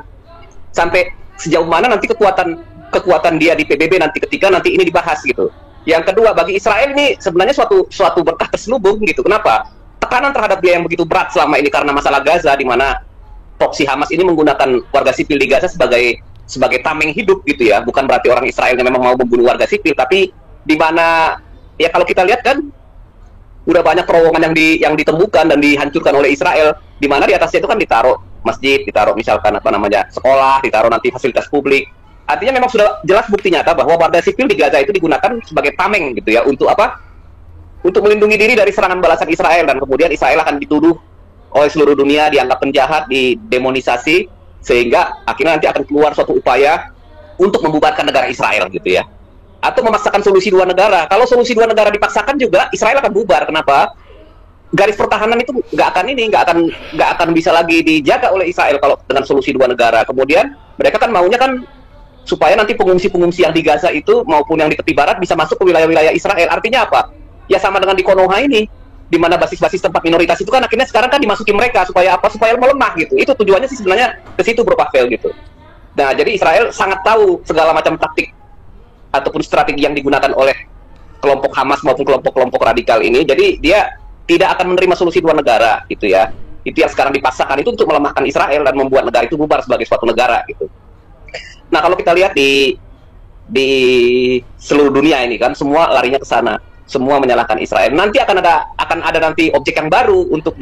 Sampai sejauh mana nanti kekuatan dia di PBB nanti ketika nanti ini dibahas gitu. Yang kedua, bagi Israel ini sebenarnya suatu berkah terselubung gitu. Kenapa? Tekanan terhadap dia yang begitu berat selama ini karena masalah Gaza, di mana proksi Hamas ini menggunakan warga sipil di Gaza sebagai tameng hidup gitu ya. Bukan berarti orang Israel yang memang mau membunuh warga sipil, tapi di mana ya kalau kita lihat kan udah banyak terowongan yang ditemukan dan dihancurkan oleh Israel, di mana di atasnya itu kan ditaruh masjid, ditaruh misalkan sekolah, ditaruh nanti fasilitas publik. Artinya memang sudah jelas bukti nyata bahwa warga sipil di Gaza itu digunakan sebagai tameng gitu ya, untuk apa? Untuk melindungi diri dari serangan balasan Israel, dan kemudian Israel akan dituduh oleh seluruh dunia, dianggap penjahat, didemonisasi, sehingga akhirnya nanti akan keluar suatu upaya untuk membubarkan negara Israel gitu ya. Atau memaksakan solusi dua negara. Kalau solusi dua negara dipaksakan juga, Israel akan bubar. Kenapa? Garis pertahanan itu nggak akan bisa lagi dijaga oleh Israel kalau dengan solusi dua negara. Kemudian mereka kan maunya kan supaya nanti pengungsi-pengungsi yang di Gaza itu maupun yang di tepi barat bisa masuk ke wilayah-wilayah Israel. Artinya apa? Ya sama dengan di Konoha ini, di mana basis-basis tempat minoritas itu kan akhirnya sekarang kan dimasuki mereka supaya apa? Supaya melemah gitu. Itu tujuannya sih sebenarnya ke situ, Bro Pavel gitu. Nah, jadi Israel sangat tahu segala macam taktik ataupun strategi yang digunakan oleh kelompok Hamas maupun kelompok-kelompok radikal ini. Jadi dia tidak akan menerima solusi dua negara gitu ya. Itu yang sekarang dipaksakan itu untuk melemahkan Israel dan membuat negara itu bubar sebagai suatu negara gitu. Nah, kalau kita lihat di seluruh dunia ini kan semua larinya ke sana, semua menyalahkan Israel. Nanti akan ada nanti objek yang baru untuk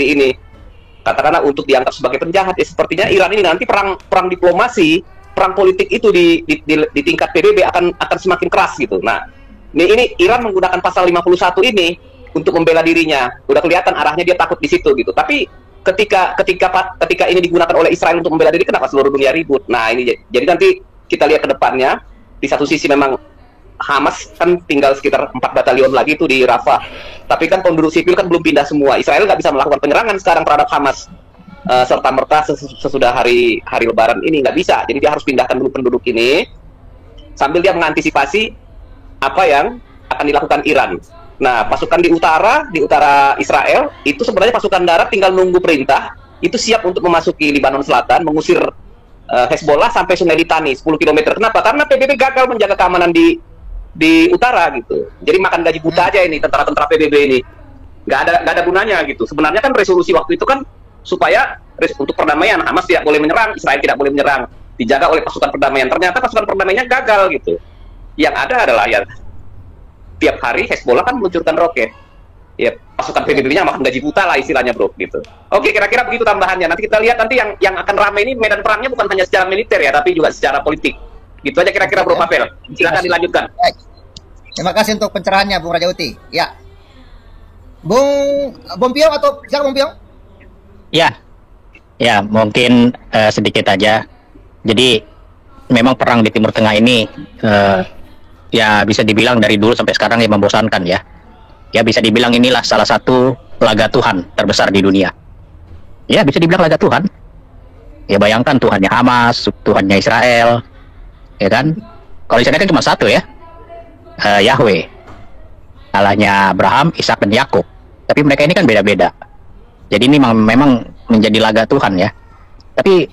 katakanlah untuk dianggap sebagai penjahat. Ya sepertinya Iran ini nanti perang diplomasi, perang politik itu di tingkat PBB akan semakin keras gitu. Nah, ini Iran menggunakan pasal 51 ini untuk membela dirinya. Udah kelihatan arahnya dia takut di situ gitu. Tapi ketika ini digunakan oleh Israel untuk membela diri, kenapa seluruh dunia ribut? Nah, ini jadi nanti kita lihat ke depannya. Di satu sisi memang Hamas kan tinggal sekitar 4 batalion lagi itu di Rafah. Tapi kan penduduk sipil kan belum pindah semua. Israel nggak bisa melakukan penyerangan sekarang terhadap Hamas serta-merta sesudah hari Lebaran ini, nggak bisa. Jadi dia harus pindahkan dulu penduduk ini sambil dia mengantisipasi apa yang akan dilakukan Iran. Nah, pasukan di utara Israel itu sebenarnya pasukan darat tinggal nunggu perintah, itu siap untuk memasuki Lebanon Selatan, mengusir Hezbollah sampai Sungai Litani 10 km. Kenapa? Karena PBB gagal menjaga keamanan di utara gitu. Jadi makan gaji buta aja ini tentara-tentara PBB ini. Nggak ada gunanya gitu. Sebenarnya kan resolusi waktu itu kan supaya untuk perdamaian, Hamas tidak boleh menyerang, Israel tidak boleh menyerang, dijaga oleh pasukan perdamaian. Ternyata pasukan perdamaiannya gagal gitu. Yang ada adalah ya tiap hari Hezbollah kan meluncurkan roket. Ya, pasukan PBB-nya makan gaji buta lah istilahnya, Bro, gitu. Oke, kira-kira begitu tambahannya. Nanti kita lihat nanti yang akan ramai ini medan perangnya bukan hanya secara militer ya, tapi juga secara politik. Gitu aja kira-kira, Bro Pavel. Silakan dilanjutkan. Baik. Terima kasih untuk pencerahannya, Bung Rajauti. Ya. Bung Piong atau siapa Bung Piong? Ya, mungkin sedikit aja. Jadi memang perang di Timur Tengah ini ya bisa dibilang dari dulu sampai sekarang ya membosankan ya. Ya bisa dibilang inilah salah satu laga Tuhan terbesar di dunia. Ya bisa dibilang laga Tuhan. Ya bayangkan Tuhannya Hamas, Tuhannya Israel, ya kan? Kalau Israel kan cuma satu ya, Yahweh, Allahnya Abraham, Ishak dan Yakub. Tapi mereka ini kan beda-beda. Jadi ini memang menjadi laga Tuhan ya. Tapi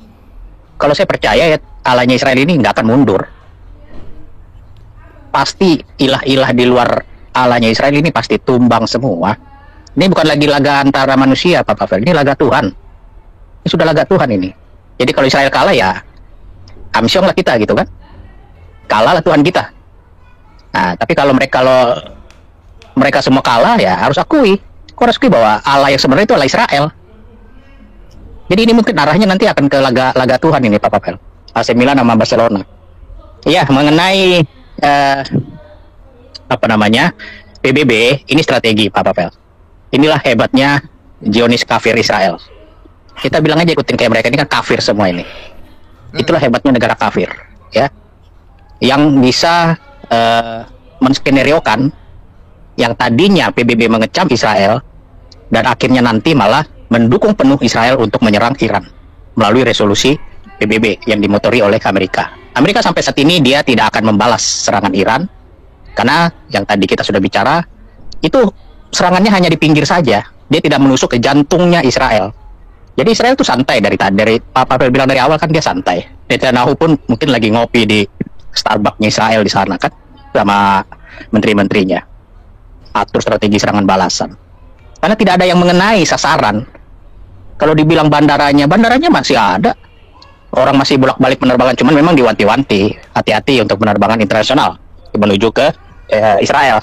kalau saya percaya ya Allahnya Israel ini nggak akan mundur. Pasti ilah-ilah di luar Allahnya Israel ini pasti tumbang semua. Ini bukan lagi laga antara manusia, Pak Pavel. Ini laga Tuhan. Ini sudah laga Tuhan ini. Jadi kalau Israel kalah ya amsyong lah kita gitu kan. Kalah lah Tuhan kita. Nah, tapi kalau mereka semua kalah ya harus akui. Kau harus akui bahwa Allah yang sebenarnya itu Allah Israel. Jadi ini mungkin arahnya nanti akan ke laga Tuhan ini Pak Pavel. AC Milan sama Barcelona. Iya, mengenai PBB, ini strategi Pak Pavel. Inilah hebatnya Zionis kafir Israel. Kita bilang aja ikutin kayak mereka ini kan kafir semua ini. Itulah hebatnya negara kafir, ya. Yang bisa menskenariokan yang tadinya PBB mengecam Israel dan akhirnya nanti malah mendukung penuh Israel untuk menyerang Iran melalui resolusi PBB yang dimotori oleh Amerika. Amerika sampai saat ini dia tidak akan membalas serangan Iran karena yang tadi kita sudah bicara itu serangannya hanya di pinggir saja. Dia tidak menusuk ke jantungnya Israel. Jadi Israel itu santai dari Pak Pavel bilang dari awal kan dia santai. Netanyahu pun mungkin lagi ngopi di Starbucksnya Israel di sana kan sama menteri-menterinya. Atur strategi serangan balasan. Karena tidak ada yang mengenai sasaran. Kalau dibilang bandaranya masih ada. Orang masih bolak-balik penerbangan, cuman memang diwanti-wanti, hati-hati untuk penerbangan internasional menuju ke Israel.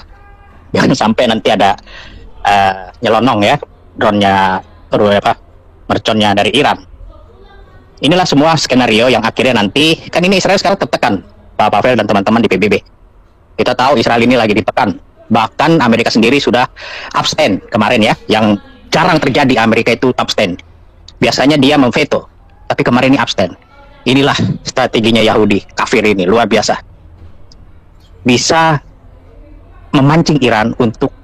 Jangan sampai nanti ada nyelonong ya, drone-nya merconnya dari Iran. Inilah semua skenario yang akhirnya nanti, kan ini Israel sekarang tertekan, Pak Pavel dan teman-teman di PBB. Kita tahu Israel ini lagi ditekan. Bahkan Amerika sendiri sudah abstain kemarin ya, yang jarang terjadi Amerika itu abstain. Biasanya dia memveto, tapi kemarin ini abstain. Inilah strateginya Yahudi, kafir ini, luar biasa. Bisa memancing Iran untuk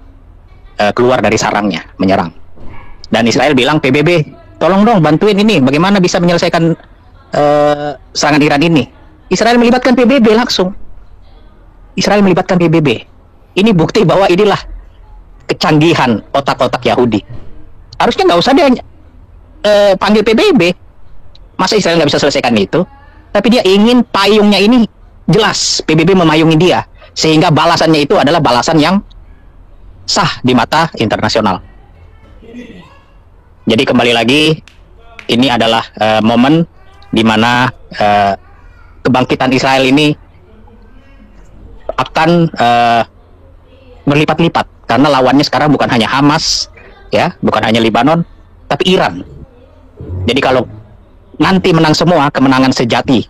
keluar dari sarangnya, menyerang. Dan Israel bilang, PBB, tolong dong bantuin ini, bagaimana bisa menyelesaikan serangan Iran ini. Israel melibatkan PBB langsung. Israel melibatkan PBB. Ini bukti bahwa inilah kecanggihan otak-otak Yahudi. Harusnya nggak usah dia panggil PBB. Masa Israel nggak bisa selesaikan itu? Tapi dia ingin payungnya ini jelas. PBB memayungi dia. Sehingga balasannya itu adalah balasan yang sah di mata internasional. Jadi kembali lagi, ini adalah momen di mana kebangkitan Israel ini akan berlipat-lipat. Karena lawannya sekarang bukan hanya Hamas, ya, bukan hanya Lebanon, tapi Iran. Jadi kalau nanti menang semua, kemenangan sejati,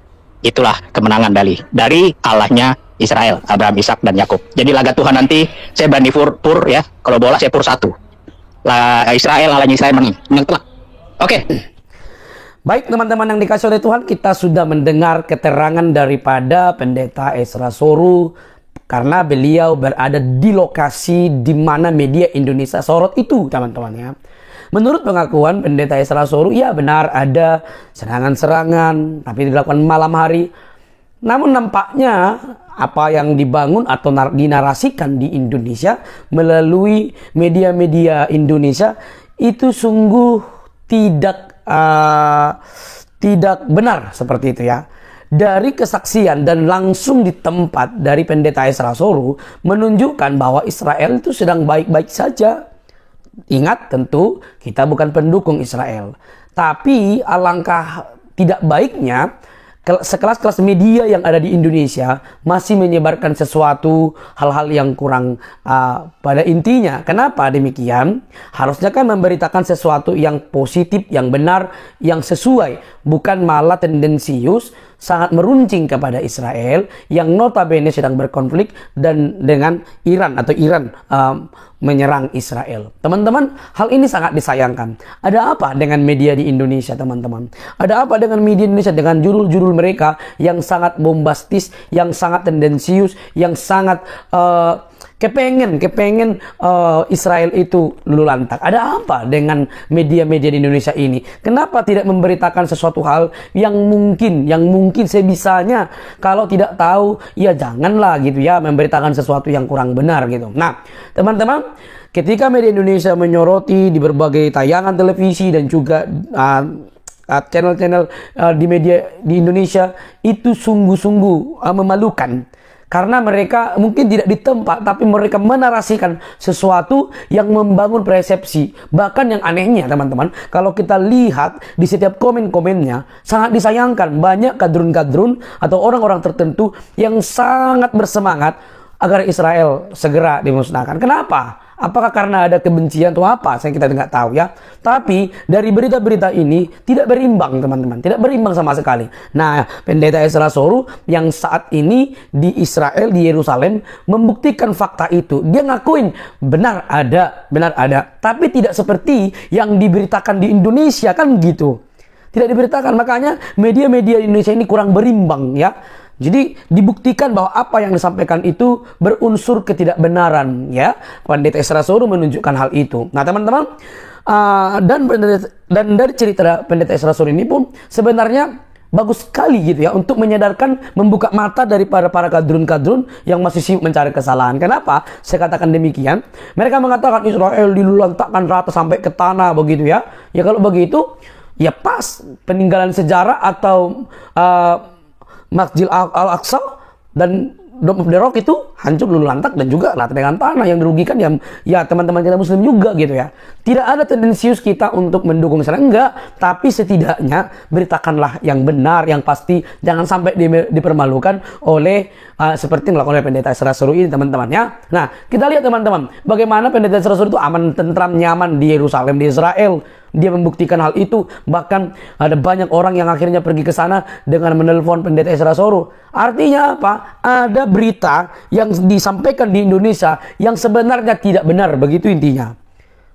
itulah kemenangan dari Allahnya Israel, Abraham, Ishak, dan Yakub. Jadi laga Tuhan nanti, saya berani pur ya, kalau bola saya pur 1. Israel, Allahnya Israel menang telak. Oke. Baik teman-teman yang dikasih oleh Tuhan, kita sudah mendengar keterangan daripada Pendeta Ezra Soru, karena beliau berada di lokasi di mana media Indonesia sorot itu, teman-teman ya. Menurut pengakuan Pendeta Ezra Soru, ya benar ada serangan-serangan, tapi dilakukan malam hari. Namun nampaknya apa yang dibangun atau dinarasikan di Indonesia melalui media-media Indonesia itu sungguh tidak benar seperti itu ya. Dari kesaksian dan langsung di tempat dari Pendeta Ezra Soru menunjukkan bahwa Israel itu sedang baik-baik saja. Ingat, tentu kita bukan pendukung Israel. Tapi alangkah tidak baiknya sekelas-kelas media yang ada di Indonesia masih menyebarkan sesuatu hal-hal yang kurang pada intinya. Kenapa demikian? Harusnya kan memberitakan sesuatu yang positif, yang benar, yang sesuai. Bukan malah tendensius sangat meruncing kepada Israel yang notabene sedang berkonflik dan dengan Iran atau Iran menyerang Israel. Teman-teman, hal ini sangat disayangkan. Ada apa dengan media di Indonesia, teman-teman? Ada apa dengan media Indonesia dengan judul-judul mereka yang sangat bombastis, yang sangat tendensius, yang sangat kepengen Israel itu lulu lantak. Ada apa dengan media-media di Indonesia ini? Kenapa tidak memberitakan sesuatu hal yang mungkin sebisanya? Kalau tidak tahu, ya janganlah gitu ya memberitakan sesuatu yang kurang benar gitu. Nah, teman-teman, ketika media Indonesia menyoroti di berbagai tayangan televisi dan juga channel-channel di media di Indonesia itu sungguh-sungguh memalukan. Karena mereka mungkin tidak di tempat, tapi mereka menarasikan sesuatu yang membangun persepsi. Bahkan yang anehnya, teman-teman, kalau kita lihat di setiap komen-komennya, sangat disayangkan. Banyak kadrun-kadrun atau orang-orang tertentu yang sangat bersemangat agar Israel segera dimusnahkan. Kenapa? Apakah karena ada kebencian atau apa? Saya kita nggak tahu ya. Tapi dari berita-berita ini tidak berimbang, teman-teman. Tidak berimbang sama sekali. Nah, Pendeta Ezra Soru yang saat ini di Israel, di Yerusalem, membuktikan fakta itu. Dia ngakuin benar ada. Tapi tidak seperti yang diberitakan di Indonesia, kan gitu. Tidak diberitakan. Makanya media-media di Indonesia ini kurang berimbang ya. Jadi dibuktikan bahwa apa yang disampaikan itu berunsur ketidakbenaran ya. Pendeta Ezra Soru menunjukkan hal itu. Nah, teman-teman, dan dari cerita Pendeta Ezra Soru ini pun sebenarnya bagus sekali gitu ya untuk menyadarkan, membuka mata daripada para kadrun-kadrun yang masih sibuk mencari kesalahan. Kenapa saya katakan demikian? Mereka mengatakan Israel dilulantakkan rata sampai ke tanah begitu ya. Ya kalau begitu ya pas peninggalan sejarah atau Masjid Al-Aqsa dan Dome of the Rock itu hancur lulu lantak dan juga rata dengan tanah. Yang dirugikan ya teman-teman kita Muslim juga gitu ya. Tidak ada tendensius kita untuk mendukung Israel, enggak, tapi setidaknya beritakanlah yang benar, yang pasti, jangan sampai dipermalukan oleh seperti yang dilakukan oleh Pendeta Ezra Soru ini, teman-teman ya. Nah, kita lihat teman-teman bagaimana Pendeta Ezra Soru itu aman, tentram, nyaman di Yerusalem, di Israel. Dia membuktikan hal itu. Bahkan ada banyak orang yang akhirnya pergi ke sana dengan menelpon Pendeta Ezra Soru. Artinya apa? Ada berita yang disampaikan di Indonesia yang sebenarnya tidak benar, begitu intinya.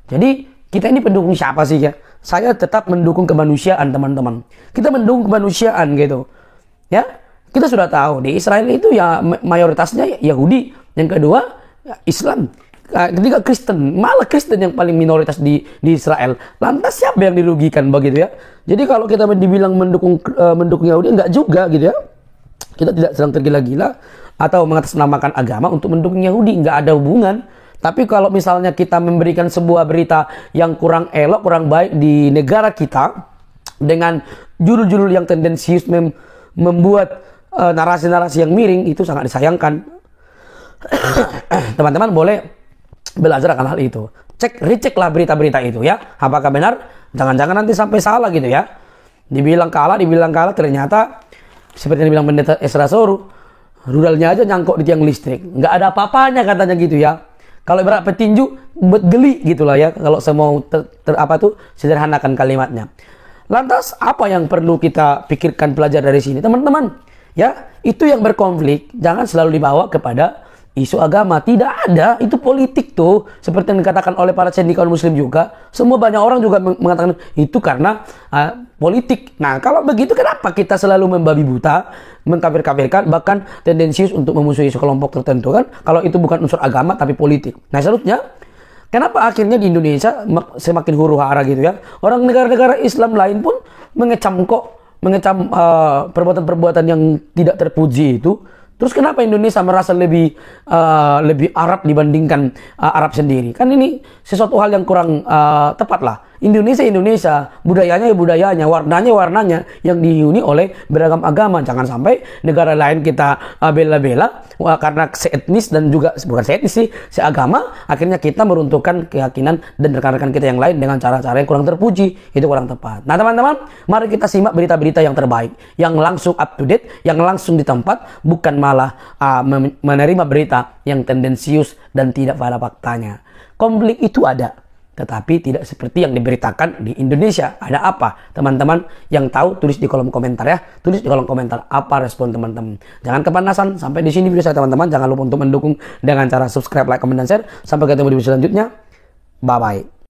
Jadi kita ini pendukung siapa sih ya? Saya tetap mendukung kemanusiaan, teman-teman. Kita mendukung kemanusiaan gitu. Ya, kita sudah tahu di Israel itu ya mayoritasnya Yahudi, yang kedua ya Islam. Ketiga Kristen, malah Kristen yang paling minoritas di Israel. Lantas siapa yang dirugikan begitu ya? Jadi kalau kita dibilang mendukung Yahudi, enggak juga gitu ya. Kita tidak sedang tergila-gila atau mengatasnamakan agama untuk mendukung Yahudi, enggak ada hubungan. Tapi kalau misalnya kita memberikan sebuah berita yang kurang elok, kurang baik di negara kita dengan judul-judul yang tendensius membuat narasi-narasi yang miring, itu sangat disayangkan. Teman-teman boleh belajar akan hal itu. Receklah berita-berita itu ya. Apakah benar? Jangan-jangan nanti sampai salah gitu ya. Dibilang kalah, ternyata seperti yang dibilang Pendeta Ezra Soru, rudalnya aja nyangkut di tiang listrik. Nggak ada apa-apanya katanya gitu ya. Kalau ibarat petinju, buat geli gitulah ya. Kalau saya mau sederhanakan kalimatnya. Lantas apa yang perlu kita pikirkan, belajar dari sini, teman-teman? Ya, itu yang berkonflik jangan selalu dibawa kepada isu agama. Tidak ada, itu politik tuh. Seperti yang dikatakan oleh para cendekiawan Muslim juga. Semua banyak orang juga mengatakan itu karena politik. Nah, kalau begitu kenapa kita selalu membabi buta, mengkafir-kafirkan, bahkan tendensius untuk memusuhi sekelompok tertentu kan? Kalau itu bukan unsur agama tapi politik. Nah, selanjutnya, kenapa akhirnya di Indonesia semakin huru-hara gitu ya? Orang negara-negara Islam lain pun mengecam perbuatan-perbuatan yang tidak terpuji itu. Terus kenapa Indonesia merasa lebih Arab dibandingkan Arab sendiri? Kan ini sesuatu hal yang kurang tepat lah. Indonesia, budayanya, warnanya yang dihuni oleh beragam agama. Jangan sampai negara lain kita bela-bela karena seetnis dan juga bukan seetnis sih, seagama, akhirnya kita meruntuhkan keyakinan dan rekan-rekan kita yang lain dengan cara-cara yang kurang terpuji. Itu kurang tepat. Nah, teman-teman, mari kita simak berita-berita yang terbaik, yang langsung up to date, yang langsung di tempat, bukan malah menerima berita yang tendensius dan tidak pada faktanya. Konflik itu ada. tetapi tidak seperti yang diberitakan di Indonesia. Ada apa? Teman-teman yang tahu tulis di kolom komentar ya. Tulis di kolom komentar apa respon teman-teman. Jangan kepanasan. Sampai di sini video saya teman-teman. Jangan lupa untuk mendukung dengan cara subscribe, like, comment, dan share. Sampai ketemu di video selanjutnya. Bye-bye.